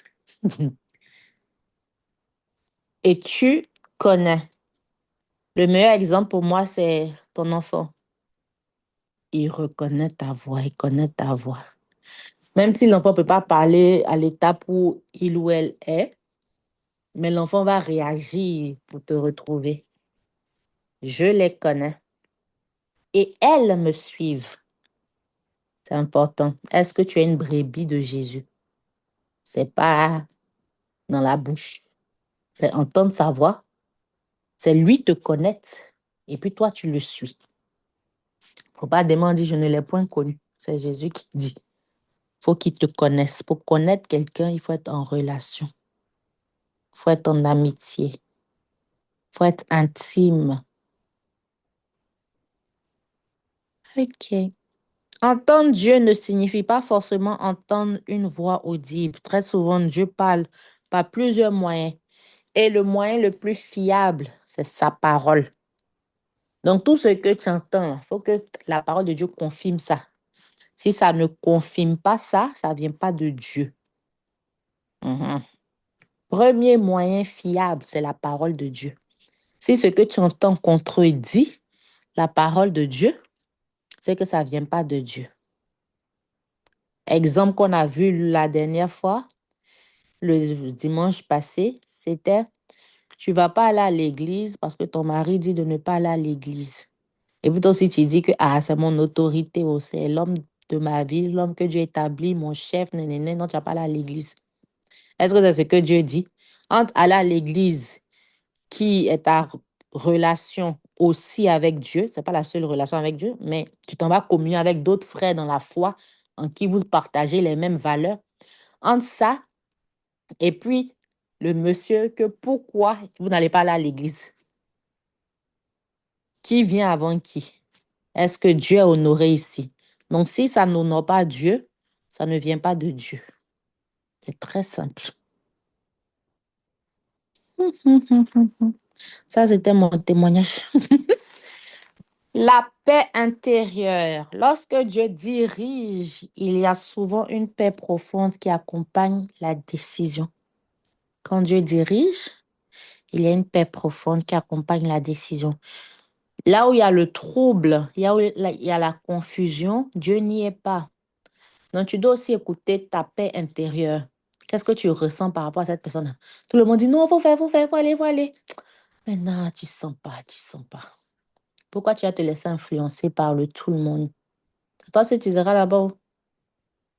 Et tu connais. Le meilleur exemple pour moi, c'est ton enfant. Il reconnaît ta voix, il connaît ta voix. Même si l'enfant ne peut pas parler à l'étape où il ou elle est, mais l'enfant va réagir pour te retrouver. Je les connais. Et elles me suivent. C'est important. Est-ce que tu es une brebis de Jésus? C'est pas dans la bouche. C'est entendre sa voix. C'est lui te connaître. Et puis toi, tu le suis. Faut pas demander, je ne l'ai point connu. C'est Jésus qui dit. Faut qu'il te connaisse. Pour connaître quelqu'un, il faut être en relation. Il faut être en amitié. Il faut être intime. OK. Entendre Dieu ne signifie pas forcément entendre une voix audible. Très souvent, Dieu parle par plusieurs moyens. Et le moyen le plus fiable, c'est sa parole. Donc, tout ce que tu entends, il faut que la parole de Dieu confirme ça. Si ça ne confirme pas ça, ça ne vient pas de Dieu. Mhm. Premier moyen fiable, c'est la parole de Dieu. Si ce que tu entends contredit la parole de Dieu, c'est que ça ne vient pas de Dieu. Exemple qu'on a vu la dernière fois, le dimanche passé, c'était tu ne vas pas aller à l'église parce que ton mari dit de ne pas aller à l'église. Et puis toi aussi, tu dis que ah, c'est mon autorité, oh, c'est l'homme de ma vie, l'homme que Dieu établit, mon chef, nénéné, non, tu vas pas aller à l'église. Est-ce que c'est ce que Dieu dit? Entre aller à l'église, qui est ta relation aussi avec Dieu, c'est pas la seule relation avec Dieu, mais tu t'en vas communier avec d'autres frères dans la foi en qui vous partagez les mêmes valeurs. Entre ça et puis le monsieur que pourquoi vous n'allez pas aller à l'église? Qui vient avant qui? Est-ce que Dieu est honoré ici? Donc, si ça n'honore pas Dieu, ça ne vient pas de Dieu. C'est très simple. Ça, c'était mon témoignage. La paix intérieure. Lorsque Dieu dirige, il y a souvent une paix profonde qui accompagne la décision. Quand Dieu dirige, il y a une paix profonde qui accompagne la décision. Là où il y a le trouble, là où il y a la confusion, Dieu n'y est pas. Donc, tu dois aussi écouter ta paix intérieure. Qu'est-ce que tu ressens par rapport à cette personne? Tout le monde dit non, faut faire, faut aller. Mais non, tu sens pas, tu sens pas. Pourquoi tu vas te laisser influencer par le tout le monde? Toi, si tu iras là-bas,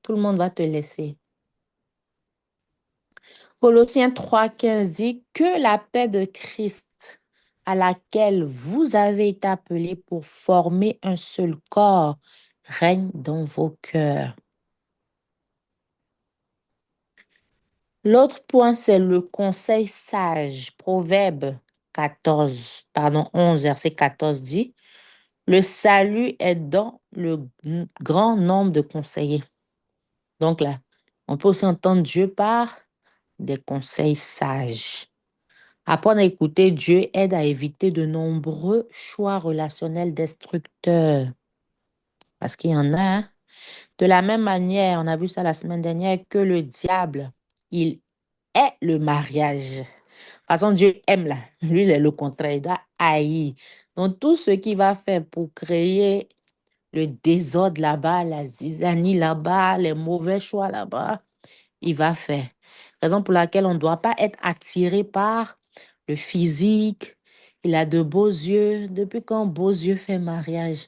tout le monde va te laisser. Colossiens 3,15 dit que la paix de Christ à laquelle vous avez été appelés pour former un seul corps règne dans vos cœurs. L'autre point, c'est le conseil sage. Proverbe 11, verset 14 dit, le salut est dans le grand nombre de conseillers. Donc là, on peut aussi entendre Dieu par des conseils sages. Apprendre à écouter Dieu aide à éviter de nombreux choix relationnels destructeurs. Parce qu'il y en a, hein. De la même manière, on a vu ça la semaine dernière, que le diable, il est le mariage. De toute façon, Dieu aime là. Lui, il est le contraire. Il doit haïr. Donc, tout ce qu'il va faire pour créer le désordre là-bas, la zizanie là-bas, les mauvais choix là-bas, il va faire. Raison pour laquelle on ne doit pas être attiré par le physique. Il a de beaux yeux. Depuis quand beaux yeux fait mariage?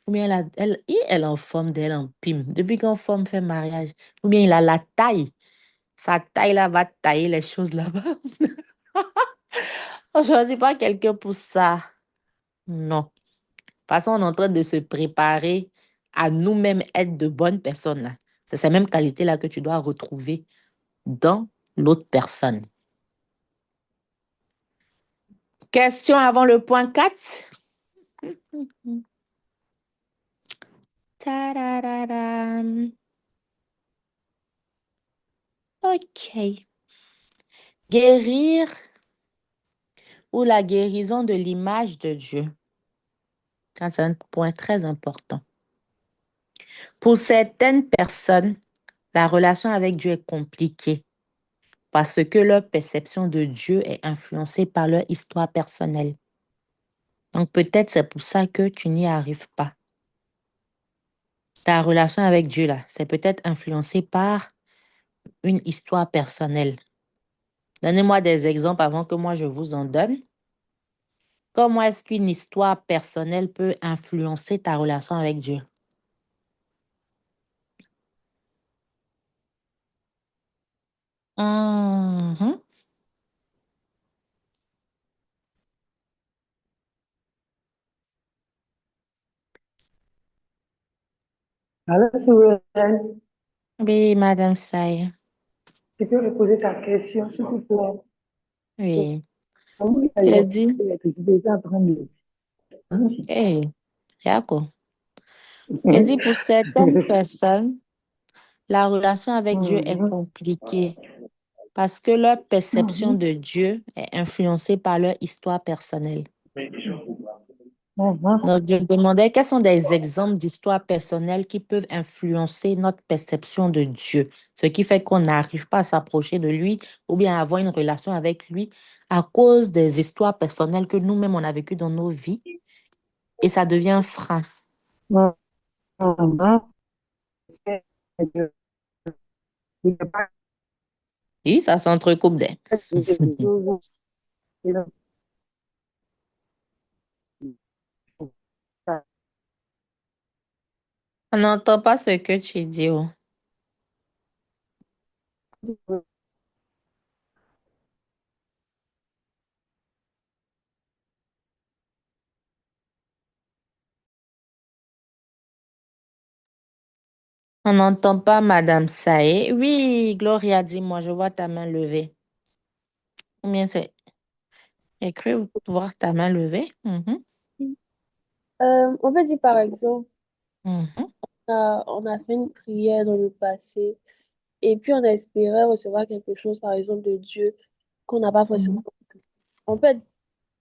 Ou bien elle est en forme d'elle en pime. Depuis quand femme fait mariage? Ou bien il a la taille. Sa taille là va tailler les choses là-bas. On ne choisit pas quelqu'un pour ça. Non. De toute façon, on est en train de se préparer à nous-mêmes être de bonnes personnes là. C'est ces mêmes qualités-là que tu dois retrouver dans l'autre personne. Question avant le point 4. Tadadadam. OK. Guérir ou la guérison de l'image de Dieu. Ça, c'est un point très important. Pour certaines personnes, la relation avec Dieu est compliquée parce que leur perception de Dieu est influencée par leur histoire personnelle. Donc peut-être c'est pour ça que tu n'y arrives pas. Ta relation avec Dieu, là, c'est peut-être influencé par une histoire personnelle. Donnez-moi des exemples avant que moi je vous en donne. Comment est-ce qu'une histoire personnelle peut influencer ta relation avec Dieu? Mhm. Alors, Souveraine, Oui, Madame Saye. tu peux reposer ta question, s'il te plaît. Oui. Comment Je dis, l'électricité est en train de... hey, Yako. Je dis, pour certaines personnes, la relation avec Dieu est compliquée parce que leur perception de Dieu est influencée par leur histoire personnelle. Donc, je demandais quels sont des exemples d'histoires personnelles qui peuvent influencer notre perception de Dieu, ce qui fait qu'on n'arrive pas à s'approcher de lui ou bien à avoir une relation avec lui à cause des histoires personnelles que nous-mêmes on a vécues dans nos vies et ça devient un frein. Oui, ça s'entrecoupe des. On n'entend pas ce que tu dis. Oh. On n'entend pas Madame Saé. Oui, Gloria, dis-moi, je vois ta main levée. Ou bien c'est. J'ai cru voir ta main levée. Mhm, On peut dire par exemple, mhm, on a fait une prière dans le passé et puis on espérait recevoir quelque chose, par exemple, de Dieu qu'on n'a pas forcément. On peut être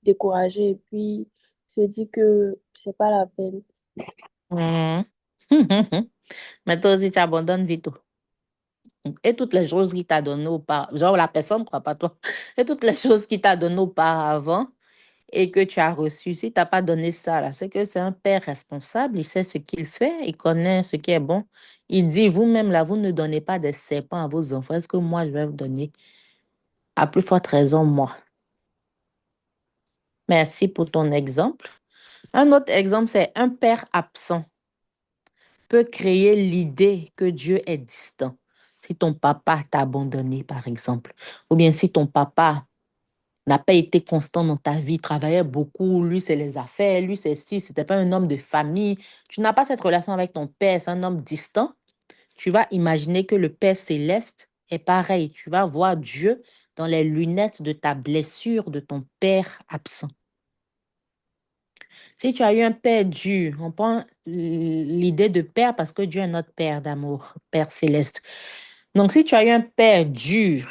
découragé et puis se dire que c'est pas la peine. mhm. Mais toi aussi, tu abandonnes vite. Oh. Et toutes les choses qu'il t'a données auparavant, genre la personne, quoi, pas toi. Et toutes les choses qu'il t'a données auparavant et que tu as reçues, si tu n'as pas donné ça, là, c'est que c'est un père responsable, il sait ce qu'il fait, il connaît ce qui est bon. Il dit, vous-même, là, vous ne donnez pas des serpents à vos enfants. Est-ce que moi, je vais vous donner? À plus forte raison, moi. Merci pour ton exemple. Un autre exemple, c'est un père absent peut créer l'idée que Dieu est distant. Si ton papa t'a abandonné, par exemple, ou bien si ton papa n'a pas été constant dans ta vie, travaillait beaucoup, lui, c'est les affaires, lui, c'est ci, c'était pas un homme de famille, tu n'as pas cette relation avec ton père, c'est un homme distant, tu vas imaginer que le Père céleste est pareil. Tu vas voir Dieu dans les lunettes de ta blessure de ton père absent. Si tu as eu un père dur, on prend l'idée de père parce que Dieu est notre père d'amour, Père céleste. Donc, si tu as eu un père dur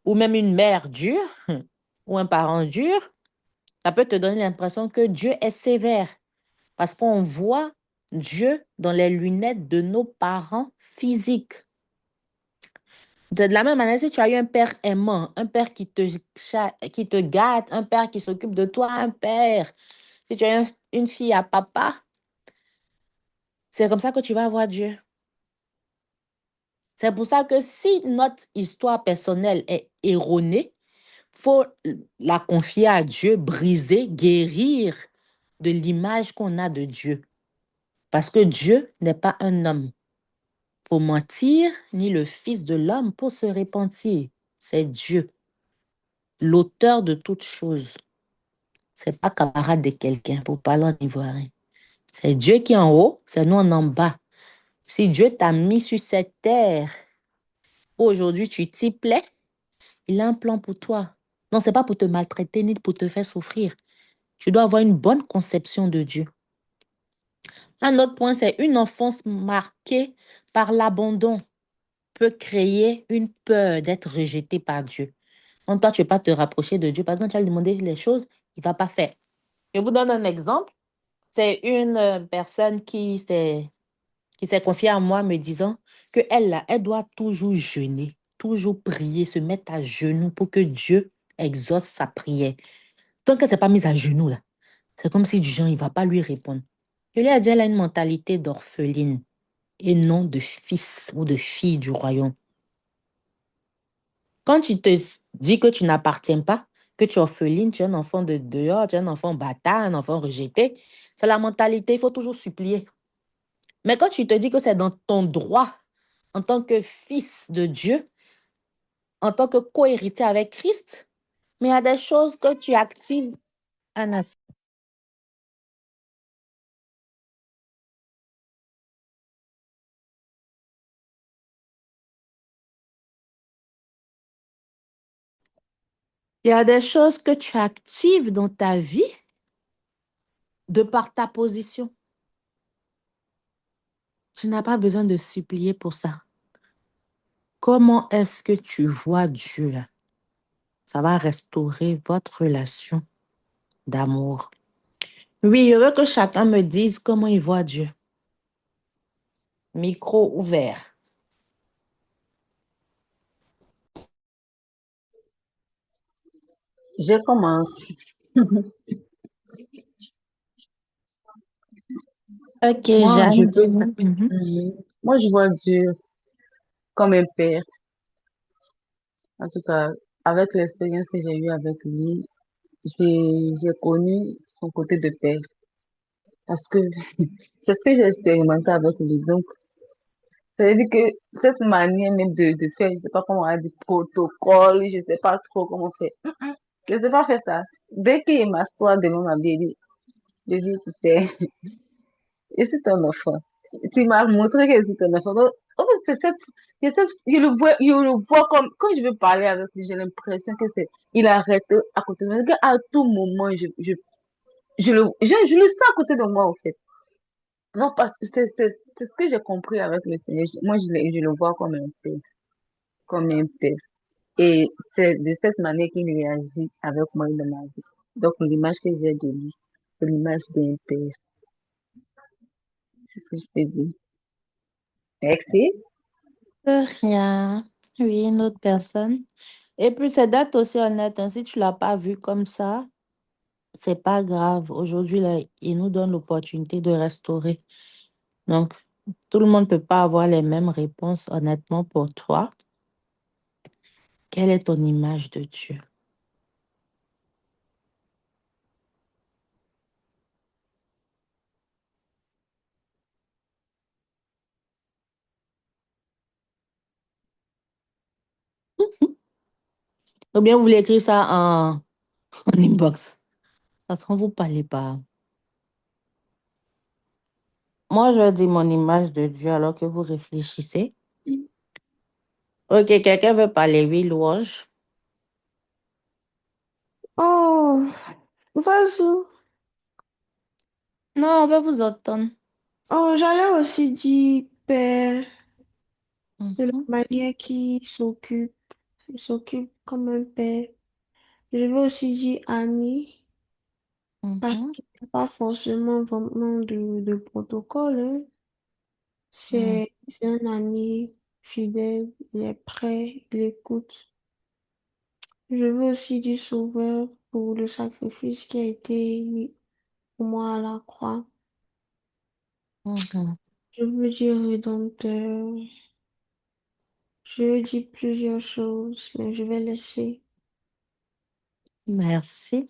ou même une mère dure ou un parent dur, ça peut te donner l'impression que Dieu est sévère parce qu'on voit Dieu dans les lunettes de nos parents physiques. De la même manière, si tu as eu un père aimant, un père qui te gâte, un père qui s'occupe de toi, un père, si tu as une fille à papa, c'est comme ça que tu vas voir Dieu. C'est pour ça que si notre histoire personnelle est erronée, il faut la confier à Dieu, briser, guérir de l'image qu'on a de Dieu. Parce que Dieu n'est pas un homme pour mentir, ni le Fils de l'homme pour se repentir. C'est Dieu, l'auteur de toutes choses. C'est pas camarade de quelqu'un pour parler en ivoirien. C'est Dieu qui est en haut, c'est nous en bas. Si Dieu t'a mis sur cette terre, aujourd'hui tu t'y plais, il a un plan pour toi. Non, c'est pas pour te maltraiter ni pour te faire souffrir. Tu dois avoir une bonne conception de Dieu. Un autre point, c'est une enfance marquée par l'abandon peut créer une peur d'être rejeté par Dieu. Donc, toi, tu ne veux pas te rapprocher de Dieu parce que quand tu vas lui demander les choses, il ne va pas faire. Je vous donne un exemple. C'est une personne qui s'est confiée à moi me disant qu'elle, là, elle doit toujours jeûner, toujours prier, se mettre à genoux pour que Dieu exauce sa prière. Tant qu'elle ne s'est pas mise à genoux, là, c'est comme si du genre, il ne va pas lui répondre. Je lui ai dit, elle a une mentalité d'orpheline et non de fils ou de fille du royaume. Quand tu te dis que tu n'appartiens pas, que tu es orpheline, tu es un enfant de dehors, tu es un enfant bâtard, un enfant rejeté, c'est la mentalité, il faut toujours supplier. Mais quand tu te dis que c'est dans ton droit, en tant que fils de Dieu, en tant que co-héritier avec Christ, mais il y a des choses que tu actives. Un instant. Il y a des choses que tu actives dans ta vie de par ta position. Tu n'as pas besoin de supplier pour ça. Comment est-ce que tu vois Dieu là? Ça va restaurer votre relation d'amour. Oui, je veux que chacun me dise comment il voit Dieu. Micro ouvert. Je commence. Ok, Moi, je Jeanne, peux, dis-moi. Mhm. moi, je vois Dieu comme un père. En tout cas, avec l'expérience que j'ai eue avec lui, j'ai connu son côté de père. Parce que c'est ce que j'ai expérimenté avec lui. Donc, ça veut dire que cette manière même de faire, je sais pas comment on a dit, protocole, je sais pas trop comment faire. Je sais pas faire ça. Dès qu'il m'assoit devant ma vie, il dit, tu sais, je suis ton enfant. Tu m'as montré que je suis ton enfant. Donc, en fait, je le vois comme, quand je veux parler avec lui, j'ai l'impression que il arrête à côté de moi. À tout moment, je le sens à côté de moi, en fait. Non, parce que c'est ce que j'ai compris avec le Seigneur. Moi, je le vois comme un père, comme un père. Et c'est de cette manière qu'il réagit avec moi dans ma vie. Donc, l'image que j'ai de lui, c'est l'image d'un père. C'est ce que je peux dire. Merci. De rien. Oui, une autre personne. Et puis, c'est d'être aussi honnête, hein. Si tu ne l'as pas vu comme ça, c'est pas grave. Aujourd'hui, là, il nous donne l'opportunité de restaurer. Donc, tout le monde ne peut pas avoir les mêmes réponses, honnêtement, pour toi. Quelle est ton image de Dieu? Ou bien vous voulez écrire ça en inbox. Parce qu'on ne vous parlez pas. Moi, je dis mon image de Dieu alors que vous réfléchissez. Ok, quelqu'un veut parler, oui, louange. Oh, vas-y. Non, on veut vous entendre. Oh, j'allais aussi dire père, de la Mhm, manière il s'occupe comme un père. Je vais aussi dire ami, parce mhm, qu'il n'y a pas forcément vraiment de protocole, hein. mhm, C'est un ami fidèle, il est prêt, il écoute. Je veux aussi dire sauveur pour le sacrifice qui a été mis pour moi à la croix. mhm. Je veux dire rédempteur. Je veux dire plusieurs choses, mais je vais laisser. Merci.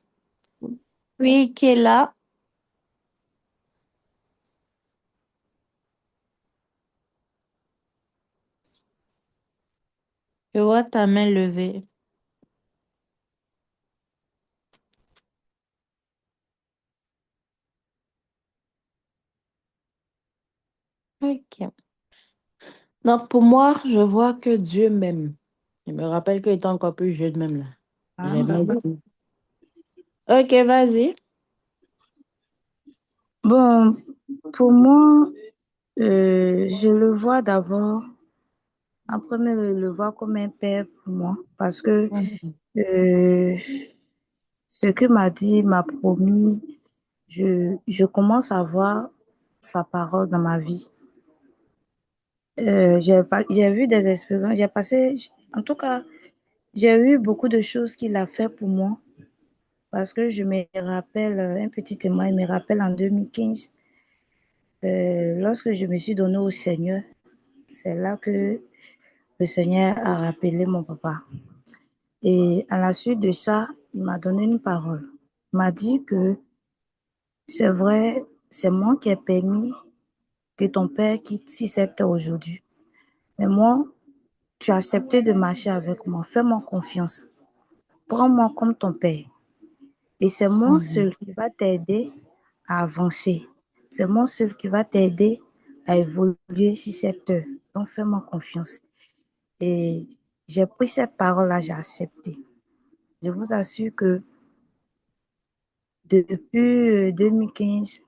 Oui, qui est là? Je vois ta main levée. Ok. Donc, pour moi, je vois que Dieu m'aime. Je me rappelle que étant encore plus jeune même là. Ah, J'aimais d'accord. Dieu. Ok, vas-y. Bon, pour moi, je le vois d'abord, en premier, le voir comme un père pour moi, parce que Mhm. euh, ce que m'a dit, m'a promis, je commence à voir sa parole dans ma vie. J'ai vu des expériences, j'ai passé, en tout cas, j'ai eu beaucoup de choses qu'il a fait pour moi, parce que je me rappelle, un petit témoin, il me rappelle en 2015, lorsque je me suis donnée au Seigneur, c'est là que le Seigneur a rappelé mon papa. Et à la suite de ça, il m'a donné une parole. Il m'a dit que c'est vrai, c'est moi qui ai permis que ton père quitte si c'était aujourd'hui. Mais moi, tu as accepté de marcher avec moi. Fais-moi confiance. Prends-moi comme ton père. Et c'est moi Mhm. seul qui va t'aider à avancer. C'est moi seul qui va t'aider à évoluer sur cette heure. Donc, fais-moi confiance. Et j'ai pris cette parole-là, j'ai accepté. Je vous assure que depuis 2015,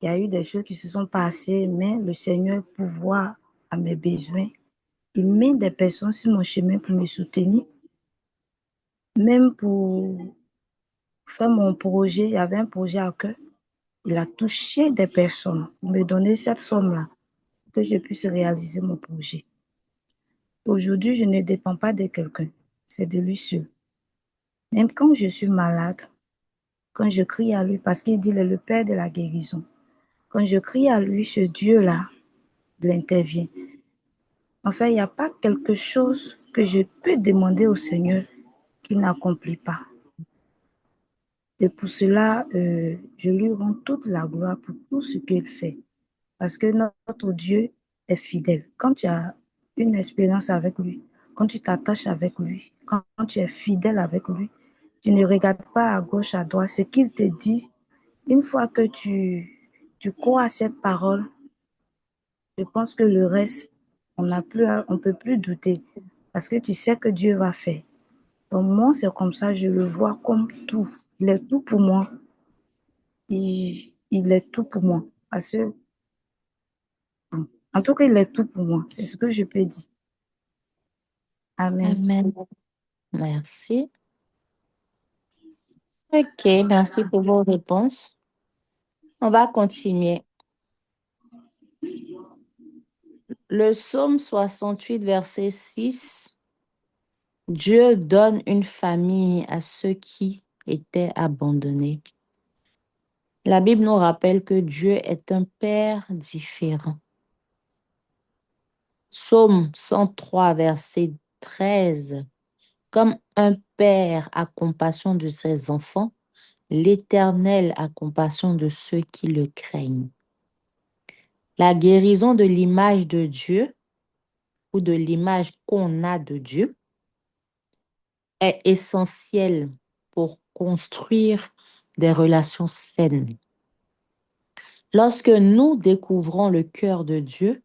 il y a eu des choses qui se sont passées, mais le Seigneur pourvoit à mes besoins. Il met des personnes sur mon chemin pour me soutenir, même pour faire mon projet. Il y avait un projet à cœur. Il a touché des personnes pour me donner cette somme-là, pour que je puisse réaliser mon projet. Aujourd'hui, je ne dépends pas de quelqu'un, c'est de lui seul. Même quand je suis malade, quand je crie à lui, parce qu'il dit qu'il est le Père de la guérison, quand je crie à lui, ce Dieu-là, il intervient. Enfin, il n'y a pas quelque chose que je peux demander au Seigneur qu'il n'accomplit pas. Et pour cela, je lui rends toute la gloire pour tout ce qu'il fait. Parce que notre Dieu est fidèle. Quand tu as une expérience avec lui, quand tu t'attaches avec lui, quand tu es fidèle avec lui, tu ne regardes pas à gauche, à droite. Ce qu'il te dit, une fois que tu crois à cette parole, je pense que le reste, on peut plus douter. Parce que tu sais que Dieu va faire. Donc moi, c'est comme ça, je le vois comme tout. Il est tout pour moi. Il est tout pour moi. Parce que, en tout cas, il est tout pour moi. C'est ce que je peux dire. Amen. Amen. Merci. Ok, merci pour vos réponses. On va continuer. Le psaume 68, verset 6. Dieu donne une famille à ceux qui étaient abandonnés. La Bible nous rappelle que Dieu est un Père différent. Psaume 103, verset 13. Comme un père a compassion de ses enfants, l'Éternel a compassion de ceux qui le craignent. La guérison de l'image de Dieu ou de l'image qu'on a de Dieu est essentielle pour construire des relations saines. Lorsque nous découvrons le cœur de Dieu,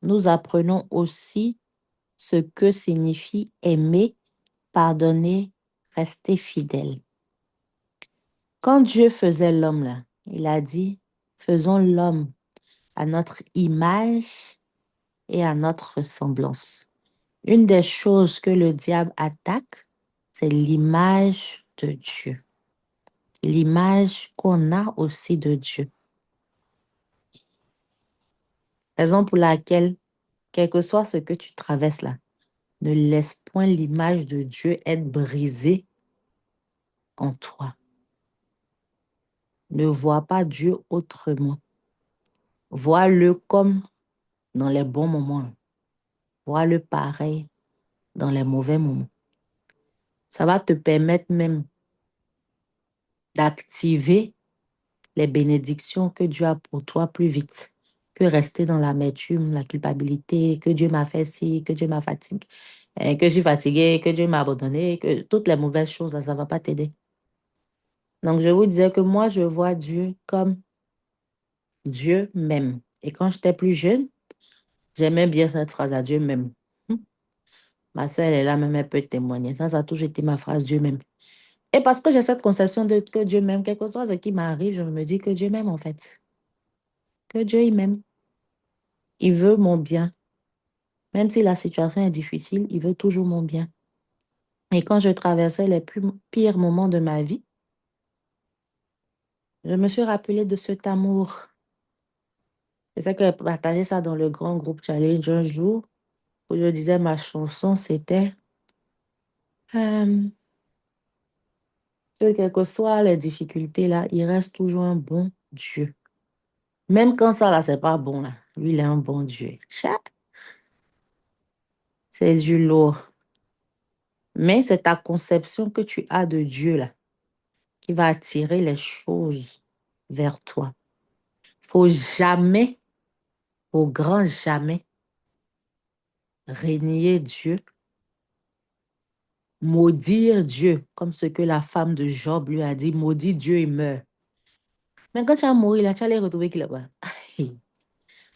nous apprenons aussi ce que signifie aimer, pardonner, rester fidèle. Quand Dieu faisait l'homme, là, il a dit, faisons l'homme à notre image et à notre ressemblance. Une des choses que le diable attaque, c'est l'image de Dieu, l'image qu'on a aussi de Dieu. Raison pour laquelle, quel que soit ce que tu traverses là, ne laisse point l'image de Dieu être brisée en toi. Ne vois pas Dieu autrement. Vois-le comme dans les bons moments. Vois-le pareil dans les mauvais moments. Ça va te permettre même d'activer les bénédictions que Dieu a pour toi plus vite que rester dans l'amertume, la culpabilité, que Dieu m'a fait ci, que Dieu m'a fatigué, que je suis fatiguée, que Dieu m'a abandonné, que toutes les mauvaises choses, là, ça ne va pas t'aider. Donc, je vous disais que moi, je vois Dieu comme Dieu même. Et quand j'étais plus jeune, J'aimais bien cette phrase, à Dieu même. Ma soeur, elle est là, même elle peut témoigner. Ça a toujours été ma phrase, Dieu même. Et parce que j'ai cette conception de que Dieu m'aime, quel que soit ce qui m'arrive, je me dis que Dieu m'aime en fait. Que Dieu, il m'aime. Il veut mon bien. Même si la situation est difficile, il veut toujours mon bien. Et quand je traversais les plus pires moments de ma vie, je me suis rappelée de cet amour. C'est ça que j'ai partagé ça dans le grand groupe Challenge un jour, où je disais ma chanson, c'était euh, que quelles que soient les difficultés là, il reste toujours un bon Dieu. Même quand ça là, c'est pas bon là, lui, il est un bon Dieu. Tcha, c'est du lourd. Mais c'est ta conception que tu as de Dieu là qui va attirer les choses vers toi. Faut jamais, au grand jamais, régner Dieu, maudire Dieu, comme ce que la femme de Job lui a dit, maudit Dieu et meurt. Mais quand tu as mouru là, tu allais retrouver qu'il est là.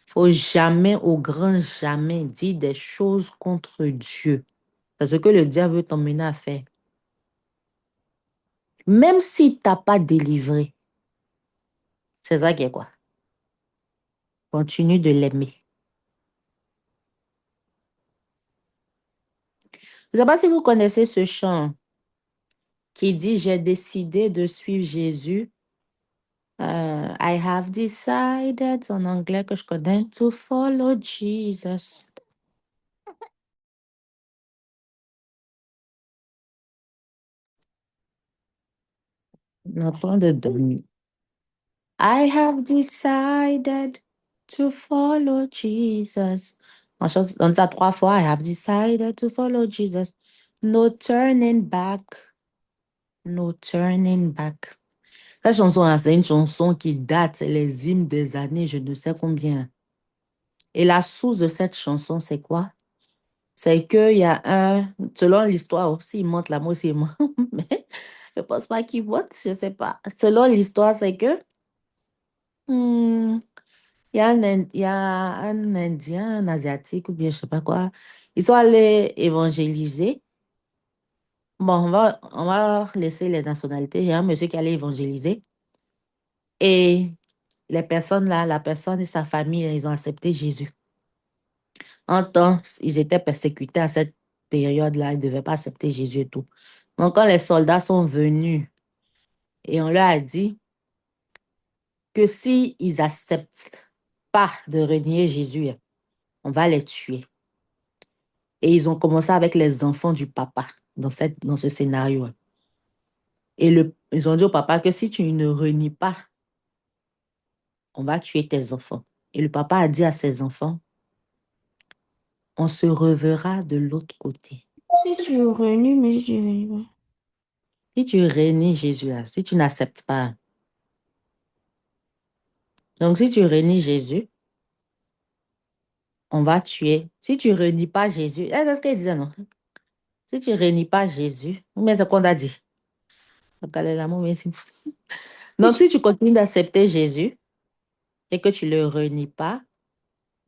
Faut jamais, au grand jamais, dire des choses contre Dieu. C'est ce que le diable veut t'emmener à faire. Même s'il t'a pas délivré, c'est ça qui est quoi? Continue de l'aimer. Je ne sais pas si vous connaissez ce chant qui dit, j'ai décidé de suivre Jésus. I have decided, en anglais que je connais, to follow Jesus. On est en train de dormir. I have decided to follow Jesus. On dit ça 3 fois. I have decided to follow Jesus. No turning back. No turning back. Cette chanson-là, c'est une chanson qui date, c'est les hymnes des années, je ne sais combien. Et la source de cette chanson, c'est quoi? C'est qu'il y a selon l'histoire aussi, il monte la moi aussi, moi. Mais je pense pas qu'il monte, je sais pas. Selon l'histoire, c'est que hmm, il y a un Indien, un Asiatique ou bien je sais pas quoi. Ils sont allés évangéliser. Bon, on va laisser les nationalités. Il y a un monsieur qui allait évangéliser. Et les personnes là, la personne et sa famille, ils ont accepté Jésus. En temps, ils étaient persécutés à cette période-là, ils ne devaient pas accepter Jésus et tout. Donc, quand les soldats sont venus et on leur a dit que si ils n'acceptent pas de renier Jésus, on va les tuer. Et ils ont commencé avec les enfants du papa dans ce scénario. Et ils ont dit au papa que si tu ne renies pas, on va tuer tes enfants. Et le papa a dit à ses enfants, on se reverra de l'autre côté. Si tu renies, mais si tu renies pas. Si tu renies Jésus, là, si tu n'acceptes pas, donc si tu renies Jésus, on va tuer. Si tu renies pas Jésus, c'est ce qu'il disait, non? Si tu renies pas Jésus, mais c'est ce qu'on a dit. Donc, si tu continues d'accepter Jésus et que tu le renies pas,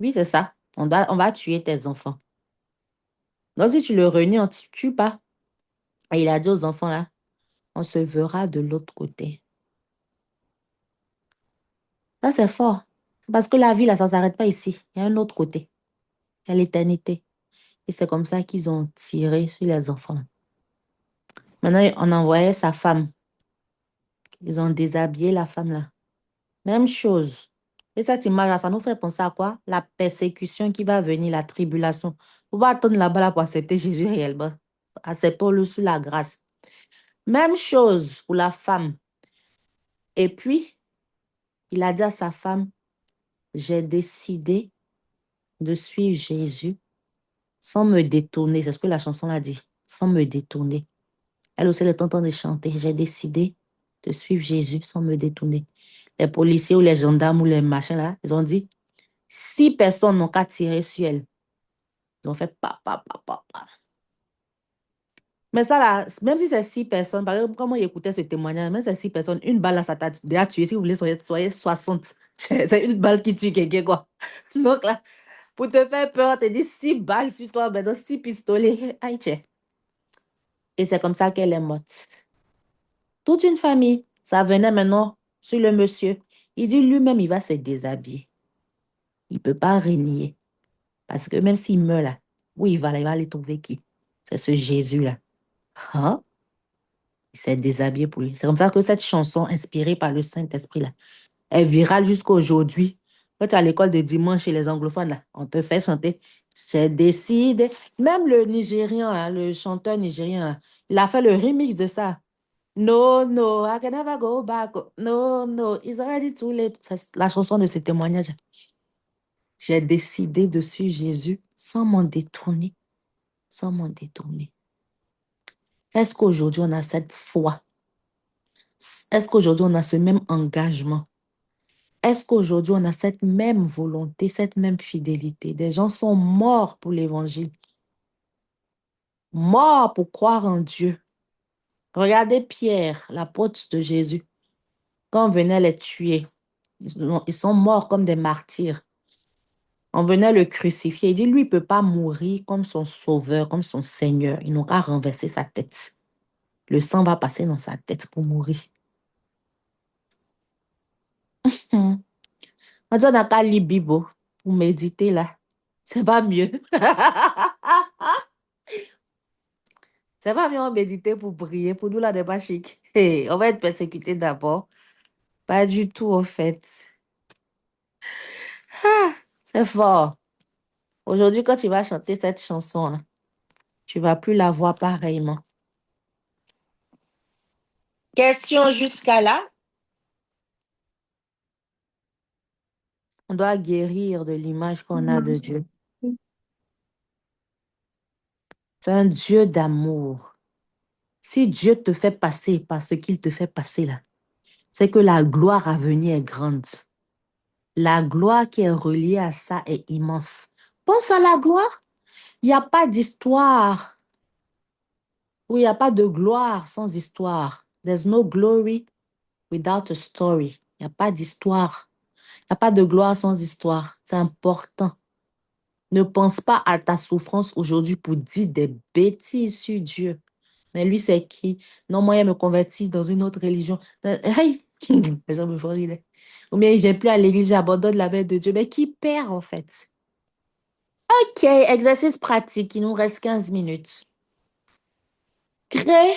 oui, c'est ça. On va tuer tes enfants. Donc, si tu le renies, on ne te tue pas. Et il a dit aux enfants là, on se verra de l'autre côté. Ça, c'est fort. Parce que la vie, là, ça ne s'arrête pas ici. Il y a un autre côté. Il y a l'éternité. Et c'est comme ça qu'ils ont tiré sur les enfants. Maintenant, on envoyait sa femme. Ils ont déshabillé la femme là. Même chose. Et cette image-là, ça nous fait penser à quoi? La persécution qui va venir, la tribulation. On va attendre là-bas là pour accepter Jésus réellement. Acceptons-le sous la grâce. Même chose pour la femme. Et puis, il a dit à sa femme, j'ai décidé de suivre Jésus sans me détourner. C'est ce que la chanson a dit. Sans me détourner. Elle aussi, elle est en train de chanter. J'ai décidé de suivre Jésus sans me détourner. Les policiers ou les gendarmes ou les machins là, ils ont dit, 6 personnes n'ont qu'à tirer sur elle. Ils ont fait pa, pa, pa, pa, pa. Mais ça là, même si c'est 6 personnes, par exemple, comment ils écoutaient ce témoignage, même si c'est 6 personnes, une balle là, ça t'a déjà tué. Si vous voulez, soyez 60. C'est une balle qui tue quelqu'un, quoi. Donc là, Pour te faire peur, on te dit 6 balles sur toi, maintenant 6 pistolets. Aïe, tchè. Et c'est comme ça qu'elle est morte. Toute une famille, ça venait maintenant sur le monsieur. Il dit lui-même, il va se déshabiller. Il ne peut pas renier. Parce que même s'il meurt là, où il va aller trouver qui? C'est ce Jésus-là. Hein? Il s'est déshabillé pour lui. C'est comme ça que cette chanson, inspirée par le Saint-Esprit là, est virale jusqu'à aujourd'hui. Quand tu es à l'école de dimanche chez les anglophones, là, on te fait chanter. J'ai décidé. Même le Nigérian, là, le chanteur nigérien, là, il a fait le remix de ça. No, no, I can never go back. No, no, it's already too late. C'est la chanson de ce témoignage. J'ai décidé de suivre Jésus sans m'en détourner. Sans m'en détourner. Est-ce qu'aujourd'hui, on a cette foi? Est-ce qu'aujourd'hui, on a ce même engagement? Est-ce qu'aujourd'hui, on a cette même volonté, cette même fidélité? Des gens sont morts pour l'évangile, morts pour croire en Dieu. Regardez Pierre, l'apôtre de Jésus. Quand on venait les tuer, ils sont morts comme des martyrs. On venait le crucifier. Il dit, lui, il ne peut pas mourir comme son sauveur, comme son Seigneur. Il n'aura renversé sa tête. Le sang va passer dans sa tête pour mourir. Hmm. On dit, on n'a pas lu Bible pour méditer là. C'est pas mieux. C'est pas mieux en méditer pour prier. Pour nous, là, n'est pas chic. Hey, on va être persécuté d'abord. Pas du tout, en fait. Ah, c'est fort. Aujourd'hui, quand tu vas chanter cette chanson-là, tu vas plus la voir pareillement. Question jusqu'à là. On doit guérir de l'image qu'on a de Dieu. C'est un Dieu d'amour. Si Dieu te fait passer par ce qu'il te fait passer là, c'est que la gloire à venir est grande. La gloire qui est reliée à ça est immense. Pense à la gloire. Il n'y a pas d'histoire. Oui, il n'y a pas de gloire sans histoire. There's no glory without a story. Il n'y a pas d'histoire. Il n'y a pas de gloire sans histoire. C'est important. Ne pense pas à ta souffrance aujourd'hui pour dire des bêtises sur Dieu. Mais lui, c'est qui? Non, moi, il me convertit dans une autre religion. Hey! Les gens me font rire. Ou bien il ne vient plus à l'église, j'abandonne la main de Dieu. Mais qui perd, en fait? OK, exercice pratique. Il nous reste 15 minutes. Il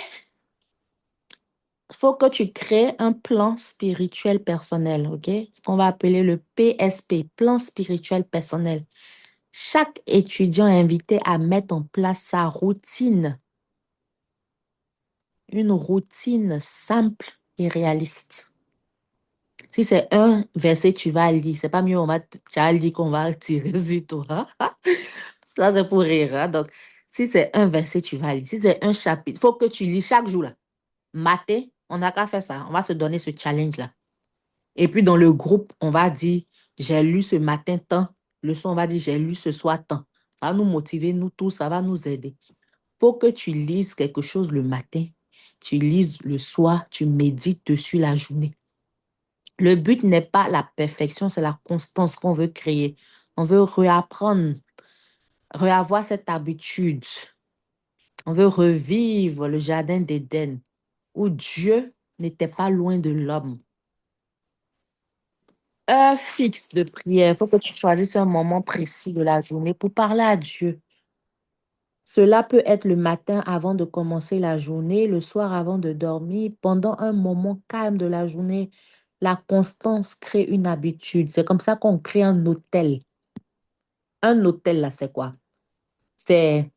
faut que tu crées un plan spirituel personnel, OK? Ce qu'on va appeler le PSP, plan spirituel personnel. Chaque étudiant est invité à mettre en place sa routine, une routine simple et réaliste. Si c'est un verset, tu vas lire. C'est pas mieux, tu vas lire qu'on va tirer sur toi. Ça, c'est pour rire. Hein? Donc, si c'est un verset, tu vas lire. Si c'est un chapitre, il faut que tu lis chaque jour. Là. Matin, on n'a qu'à faire ça. On va se donner ce challenge-là. Et puis, dans le groupe, on va dire, j'ai lu ce matin tant. Le soir, on va dire, j'ai lu ce soir tant. Ça va nous motiver, nous tous, ça va nous aider. Il faut que tu lises quelque chose le matin. Tu lises le soir, tu médites dessus la journée. Le but n'est pas la perfection, c'est la constance qu'on veut créer. On veut réapprendre, réavoir cette habitude. On veut revivre le jardin d'Éden où Dieu n'était pas loin de l'homme. Heure fixe de prière. Il faut que tu choisisses un moment précis de la journée pour parler à Dieu. Cela peut être le matin avant de commencer la journée, le soir avant de dormir, pendant un moment calme de la journée. La constance crée une habitude. C'est comme ça qu'on crée un hôtel. Un hôtel, là, c'est quoi? C'est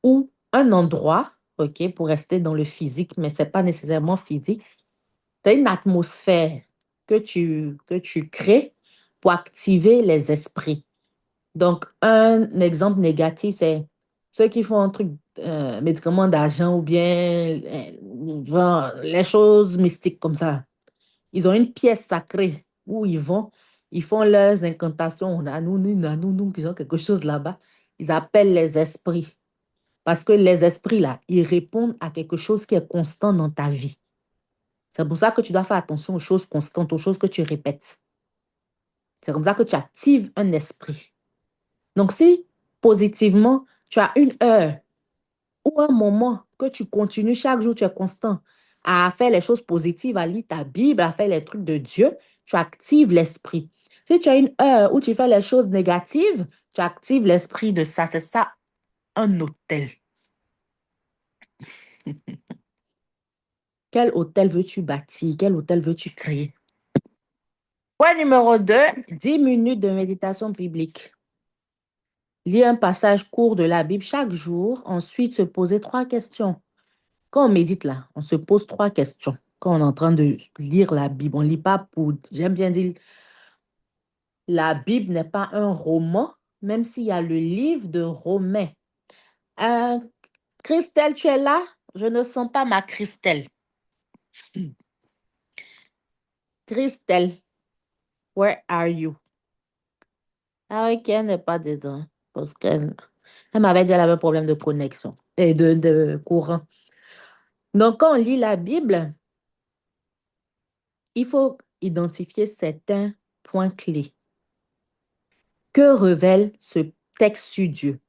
où un endroit, OK, pour rester dans le physique, mais ce n'est pas nécessairement physique. C'est une atmosphère que tu crées pour activer les esprits. Donc, un exemple négatif, c'est ceux qui font un truc, médicament d'argent ou bien genre, les choses mystiques comme ça. Ils ont une pièce sacrée où ils vont, ils font leurs incantations, nanounou, ils ont quelque chose là-bas. Ils appellent les esprits. Parce que les esprits, là, ils répondent à quelque chose qui est constant dans ta vie. C'est pour ça que tu dois faire attention aux choses constantes, aux choses que tu répètes. C'est comme ça que tu actives un esprit. Donc, si positivement, tu as une heure ou un moment que tu continues chaque jour, tu es constant à faire les choses positives, à lire ta Bible, à faire les trucs de Dieu, tu actives l'esprit. Si tu as une heure où tu fais les choses négatives, tu actives l'esprit de ça. C'est ça, un hôtel. Quel hôtel veux-tu bâtir? Quel hôtel veux-tu créer? Point numéro 2, 10 minutes de méditation biblique. Lire un passage court de la Bible chaque jour, ensuite se poser 3 questions. Quand on médite là, on se pose 3 questions. Quand on est en train de lire la Bible, on ne lit pas pour... J'aime bien dire, la Bible n'est pas un roman, même s'il y a le livre de Romains. Euh, Christelle, tu es là? Je ne sens pas ma Christelle. Christelle, where are you? Ah oui, qu'elle n'est pas dedans. Parce qu'elle m'avait dit qu'elle avait un problème de connexion et de courant. Donc, quand on lit la Bible, il faut identifier certains points clés. Que révèle ce texte sur Dieu?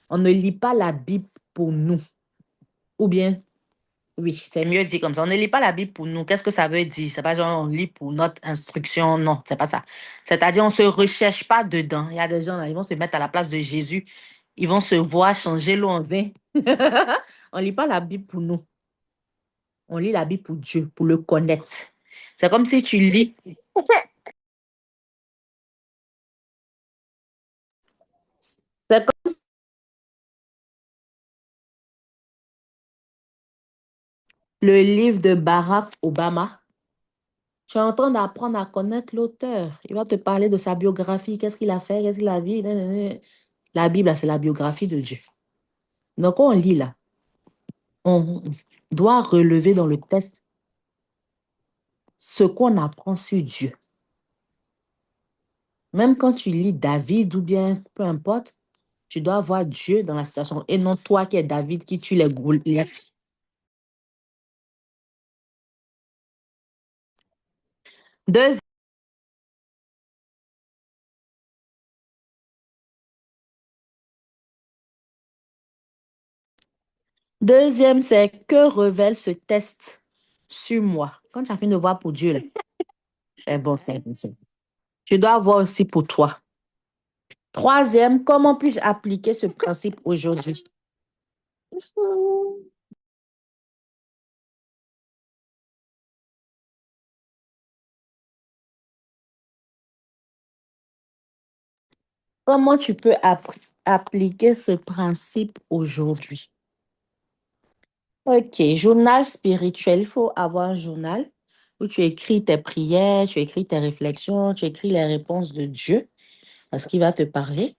On ne lit pas la Bible pour nous. Ou bien, oui, c'est mieux dit comme ça. On ne lit pas la Bible pour nous. Qu'est-ce que ça veut dire? C'est pas genre on lit pour notre instruction. Non, c'est pas ça. C'est-à-dire, on ne se recherche pas dedans. Il y a des gens là, ils vont se mettre à la place de Jésus. Ils vont se voir changer l'eau en vin. On ne lit pas la Bible pour nous. On lit la Bible pour Dieu, pour le connaître. C'est comme si tu lis. C'est comme le livre de Barack Obama. Tu es en train d'apprendre à connaître l'auteur. Il va te parler de sa biographie, qu'est-ce qu'il a fait, qu'est-ce qu'il a vu. La Bible, c'est la biographie de Dieu. Donc, quand on lit là, on doit relever dans le texte ce qu'on apprend sur Dieu. Même quand tu lis David ou bien peu importe, tu dois voir Dieu dans la situation et non toi qui es David qui tue les Goliaths. Deuxième, deuxième, c'est que révèle ce test sur moi. Quand tu as fini de voir pour Dieu, là, c'est bon, c'est bon, c'est bon. Tu dois voir aussi pour toi. Troisième, comment puis-je appliquer ce principe aujourd'hui? Comment tu peux appliquer ce principe aujourd'hui? Ok, journal spirituel. Il faut avoir un journal où tu écris tes prières, tu écris tes réflexions, tu écris les réponses de Dieu parce qu'il va te parler.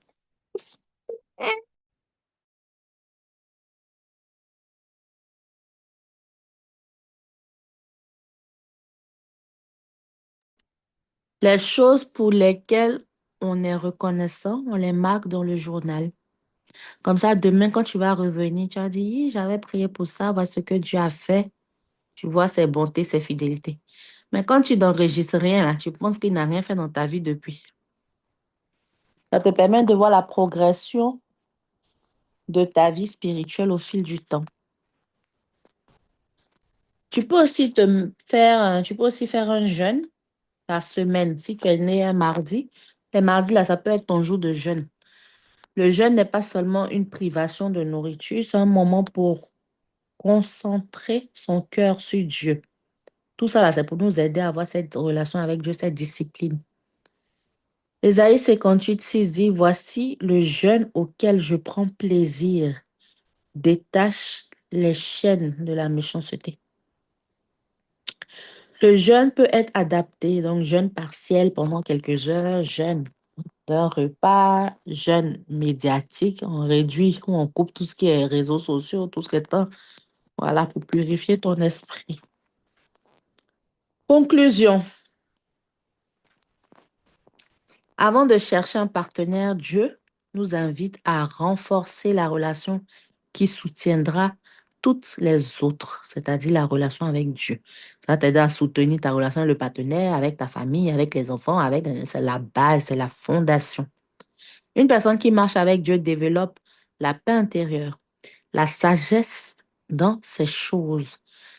Les choses pour lesquelles on est reconnaissant, on les marque dans le journal. Comme ça, demain, quand tu vas revenir, tu vas dire, hi, j'avais prié pour ça, voilà ce que Dieu a fait. Tu vois ses bontés, ses fidélités. Mais quand tu n'enregistres rien, là, tu penses qu'il n'a rien fait dans ta vie depuis. Ça te permet de voir la progression de ta vie spirituelle au fil du temps. Tu peux aussi faire un jeûne par semaine. Si tu es né un mardi, les mardis, là, ça peut être ton jour de jeûne. Le jeûne n'est pas seulement une privation de nourriture, c'est un moment pour concentrer son cœur sur Dieu. Tout ça, là, c'est pour nous aider à avoir cette relation avec Dieu, cette discipline. Ésaïe 58, 6 dit, voici le jeûne auquel je prends plaisir. Détache les chaînes de la méchanceté. Le jeûne peut être adapté, donc jeûne partiel pendant quelques heures, jeûne d'un repas, jeûne médiatique, on réduit ou on coupe tout ce qui est réseaux sociaux, tout ce qui est temps, voilà, pour purifier ton esprit. Conclusion. Avant de chercher un partenaire, Dieu nous invite à renforcer la relation qui soutiendra toutes les autres, c'est-à-dire la relation avec Dieu. Ça va t'aider à soutenir ta relation avec le partenaire, avec ta famille, avec les enfants, c'est la base, c'est la fondation. Une personne qui marche avec Dieu développe la paix intérieure, la sagesse dans ses choses,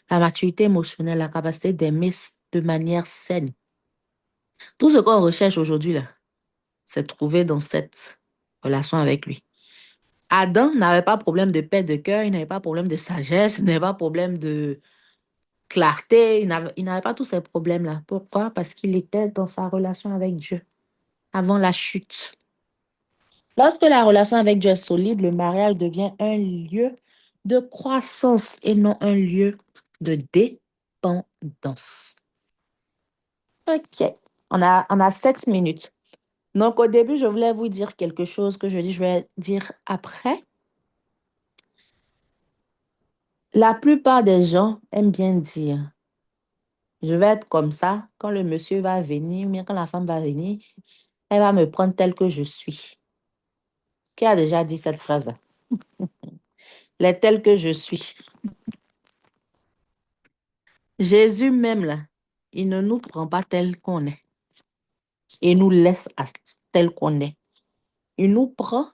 la maturité émotionnelle, la capacité d'aimer de manière saine. Tout ce qu'on recherche aujourd'hui, là, c'est trouvé dans cette relation avec lui. Adam n'avait pas de problème de paix de cœur, il n'avait pas de problème de sagesse, il n'avait pas de problème de clarté, il n'avait pas tous ces problèmes-là. Pourquoi? Parce qu'il était dans sa relation avec Dieu avant la chute. Lorsque la relation avec Dieu est solide, le mariage devient un lieu de croissance et non un lieu de dépendance. OK. On a 7 minutes. Donc, au début, je voulais vous dire quelque chose que je vais dire après. La plupart des gens aiment bien dire, je vais être comme ça quand le monsieur va venir, ou bien quand la femme va venir, elle va me prendre tel que je suis. Qui a déjà dit cette phrase-là? Les tels que je suis. Jésus même, là, il ne nous prend pas tel qu'on est. Il nous laisse tel qu'on est. Il nous prend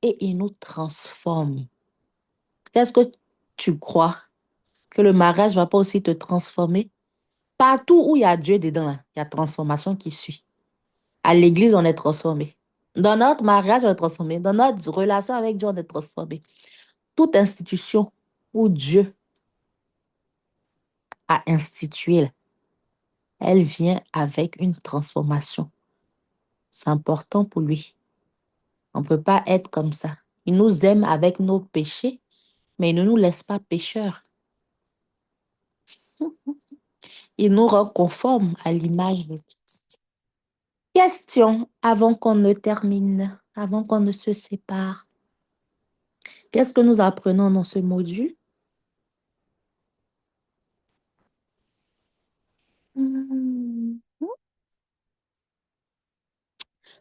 et il nous transforme. Est-ce que tu crois que le mariage ne va pas aussi te transformer? Partout où il y a Dieu dedans, là, il y a transformation qui suit. À l'église, on est transformé. Dans notre mariage, on est transformé. Dans notre relation avec Dieu, on est transformé. Toute institution où Dieu a institué, là, elle vient avec une transformation. C'est important pour lui. On ne peut pas être comme ça. Il nous aime avec nos péchés, mais il ne nous laisse pas pécheurs. Il nous rend conformes à l'image de Christ. Question avant qu'on ne termine, avant qu'on ne se sépare. Qu'est-ce que nous apprenons dans ce module? Hmm.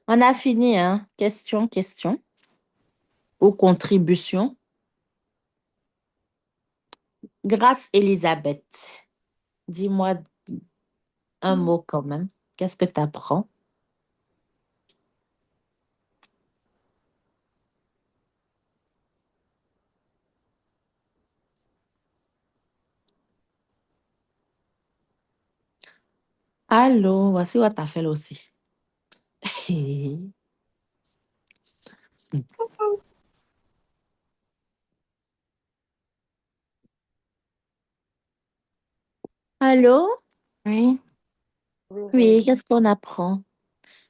On a fini, hein? Question, question ou contribution. Grâce Elisabeth, dis-moi un mot quand même. Qu'est-ce que tu apprends? Allô, voici what t'as fait aussi. Allô? Oui. Oui, qu'est-ce qu'on apprend?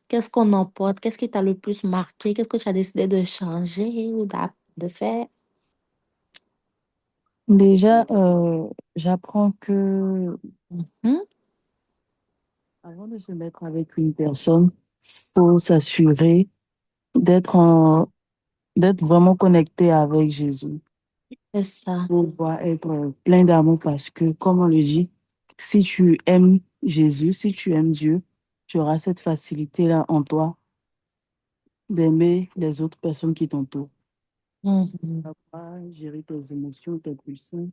Qu'est-ce qu'on emporte? Qu'est-ce qui t'a le plus marqué? Qu'est-ce que tu as décidé de changer ou de faire? Déjà, j'apprends que Mhm. avant de se mettre avec une personne, faut s'assurer d'être en, d'être vraiment connecté avec Jésus. C'est ça. Faut pouvoir être plein d'amour parce que, comme on le dit, si tu aimes Jésus, si tu aimes Dieu, tu auras cette facilité-là en toi d'aimer les autres personnes qui t'entourent. Mhm. Savoir gérer tes émotions, tes pulsions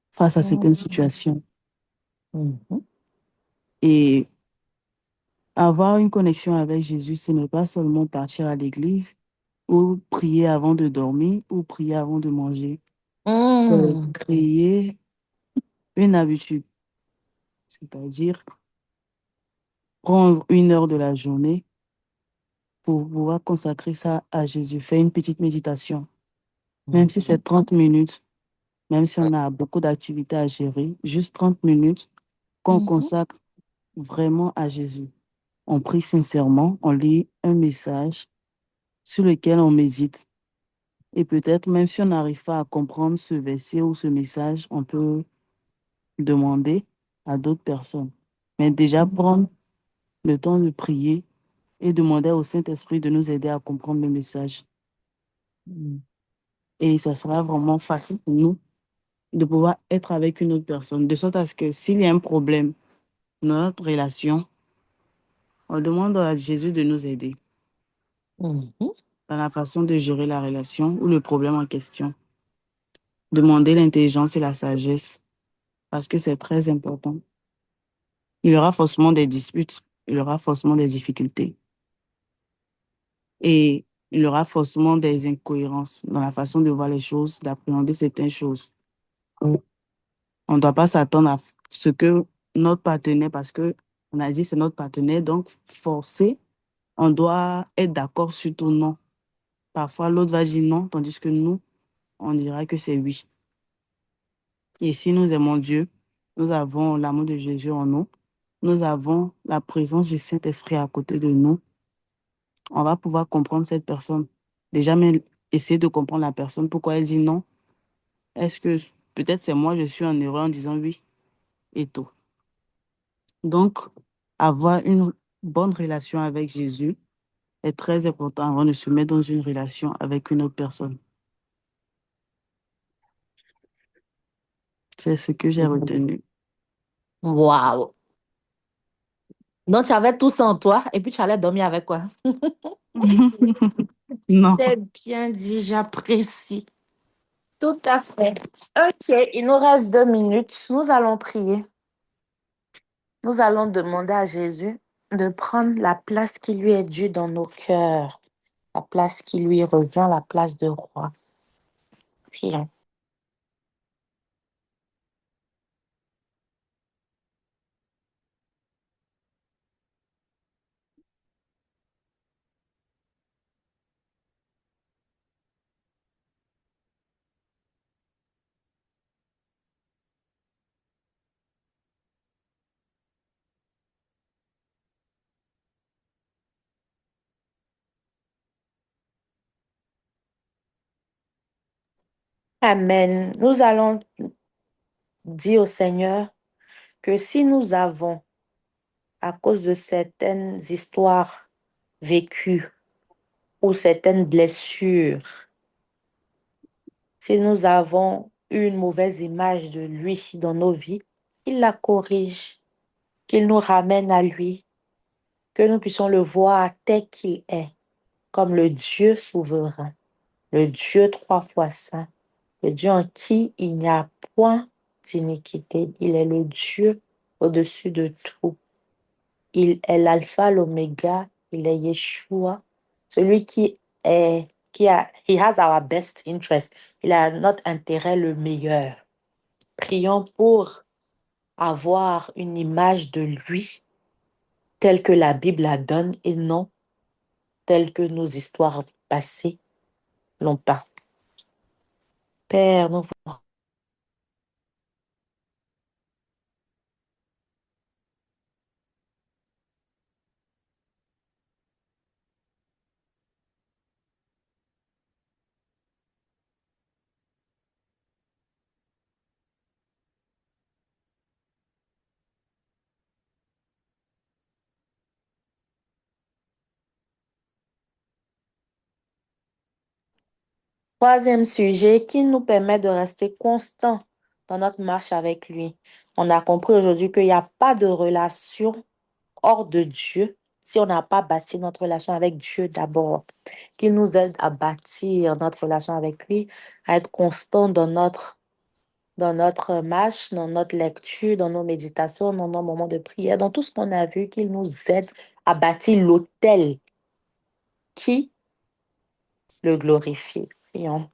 face à certaines situations. Mhm. Et avoir une connexion avec Jésus, ce n'est pas seulement partir à l'église ou prier avant de dormir ou prier avant de manger. Mhm. Créer une habitude, c'est-à-dire prendre 1 heure de la journée pour pouvoir consacrer ça à Jésus. Faire une petite méditation, même si c'est 30 minutes, même si on a beaucoup d'activités à gérer, juste 30 minutes qu'on Mhm. consacre vraiment à Jésus. On prie sincèrement, on lit un message sur lequel on médite. Et peut-être, même si on n'arrive pas à comprendre ce verset ou ce message, on peut demander à d'autres personnes. Mais déjà, prendre le temps de prier et demander au Saint-Esprit de nous aider à comprendre le message. Mhm. Et ça sera vraiment facile pour nous de pouvoir être avec une autre personne, de sorte à ce que s'il y a un problème dans notre relation, on demande à Jésus de nous aider Mhm. dans la façon de gérer la relation ou le problème en question. Demander l'intelligence et la sagesse, parce que c'est très important. Il y aura forcément des disputes, il y aura forcément des difficultés. Et il y aura forcément des incohérences dans la façon de voir les choses, d'appréhender certaines choses. On ne doit pas s'attendre à ce que notre partenaire, parce que on a dit c'est notre partenaire, donc forcé, on doit être d'accord sur tout non. Parfois, l'autre va dire non, tandis que nous, on dira que c'est oui. Et si nous aimons Dieu, nous avons l'amour de Jésus en nous, nous avons la présence du Saint-Esprit à côté de nous, on va pouvoir comprendre cette personne. Déjà, même essayer de comprendre la personne, pourquoi elle dit non. Est-ce que peut-être c'est moi, je suis en erreur en disant oui et tout. Donc, avoir une bonne relation avec Jésus est très important avant de se mettre dans une relation avec une autre personne. C'est ce que j'ai retenu. Waouh! Donc, tu avais tout ça en toi et puis tu allais dormir avec quoi? Non. C'est bien dit, j'apprécie. Tout à fait. Ok, il nous reste 2 minutes. Nous allons prier. Nous allons demander à Jésus de prendre la place qui lui est due dans nos cœurs, la place qui lui revient, la place de roi. Prions. Amen. Nous allons dire au Seigneur que si nous avons, à cause de certaines histoires vécues ou certaines blessures, si nous avons une mauvaise image de lui dans nos vies, qu'il la corrige, qu'il nous ramène à lui, que nous puissions le voir tel qu'il est, comme le Dieu souverain, le Dieu 3 fois saint, le Dieu en qui il n'y a point d'iniquité. Il est le Dieu au-dessus de tout. Il est l'alpha, l'oméga, il est Yeshua, celui he has our best interest. Il a notre intérêt le meilleur. Prions pour avoir une image de lui telle que la Bible la donne et non telle que nos histoires passées l'ont pas. Père, nous troisième sujet qui nous permet de rester constant dans notre marche avec lui. On a compris aujourd'hui qu'il n'y a pas de relation hors de Dieu si on n'a pas bâti notre relation avec Dieu d'abord. Qu'il nous aide à bâtir notre relation avec lui, à être constant dans notre marche, dans notre lecture, dans nos méditations, dans nos moments de prière, dans tout ce qu'on a vu, qu'il nous aide à bâtir l'autel qui le glorifie. Prions.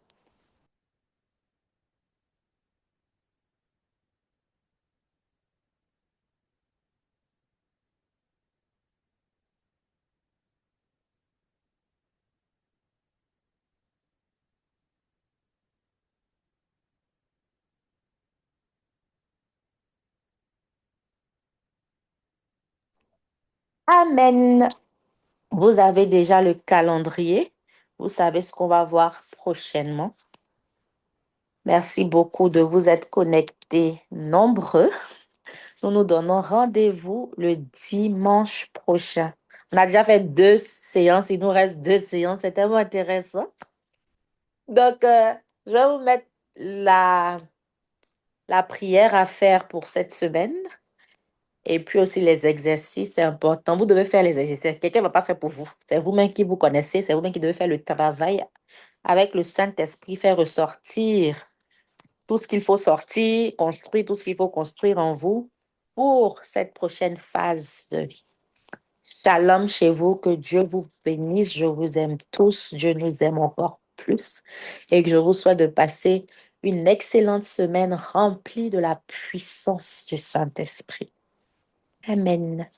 Amen. Vous avez déjà le calendrier. Vous savez ce qu'on va voir prochainement. Merci beaucoup de vous être connectés nombreux. Nous nous donnons rendez-vous le dimanche prochain. On a déjà fait 2 séances. Il nous reste 2 séances. C'est tellement intéressant. Donc, je vais vous mettre la prière à faire pour cette semaine. Et puis aussi les exercices, c'est important. Vous devez faire les exercices. Quelqu'un ne va pas faire pour vous. C'est vous-même qui vous connaissez. C'est vous-même qui devez faire le travail avec le Saint-Esprit, faire ressortir tout ce qu'il faut sortir, construire tout ce qu'il faut construire en vous pour cette prochaine phase de vie. Shalom chez vous, que Dieu vous bénisse. Je vous aime tous. Dieu nous aime encore plus. Et que je vous souhaite de passer une excellente semaine remplie de la puissance du Saint-Esprit. Amen.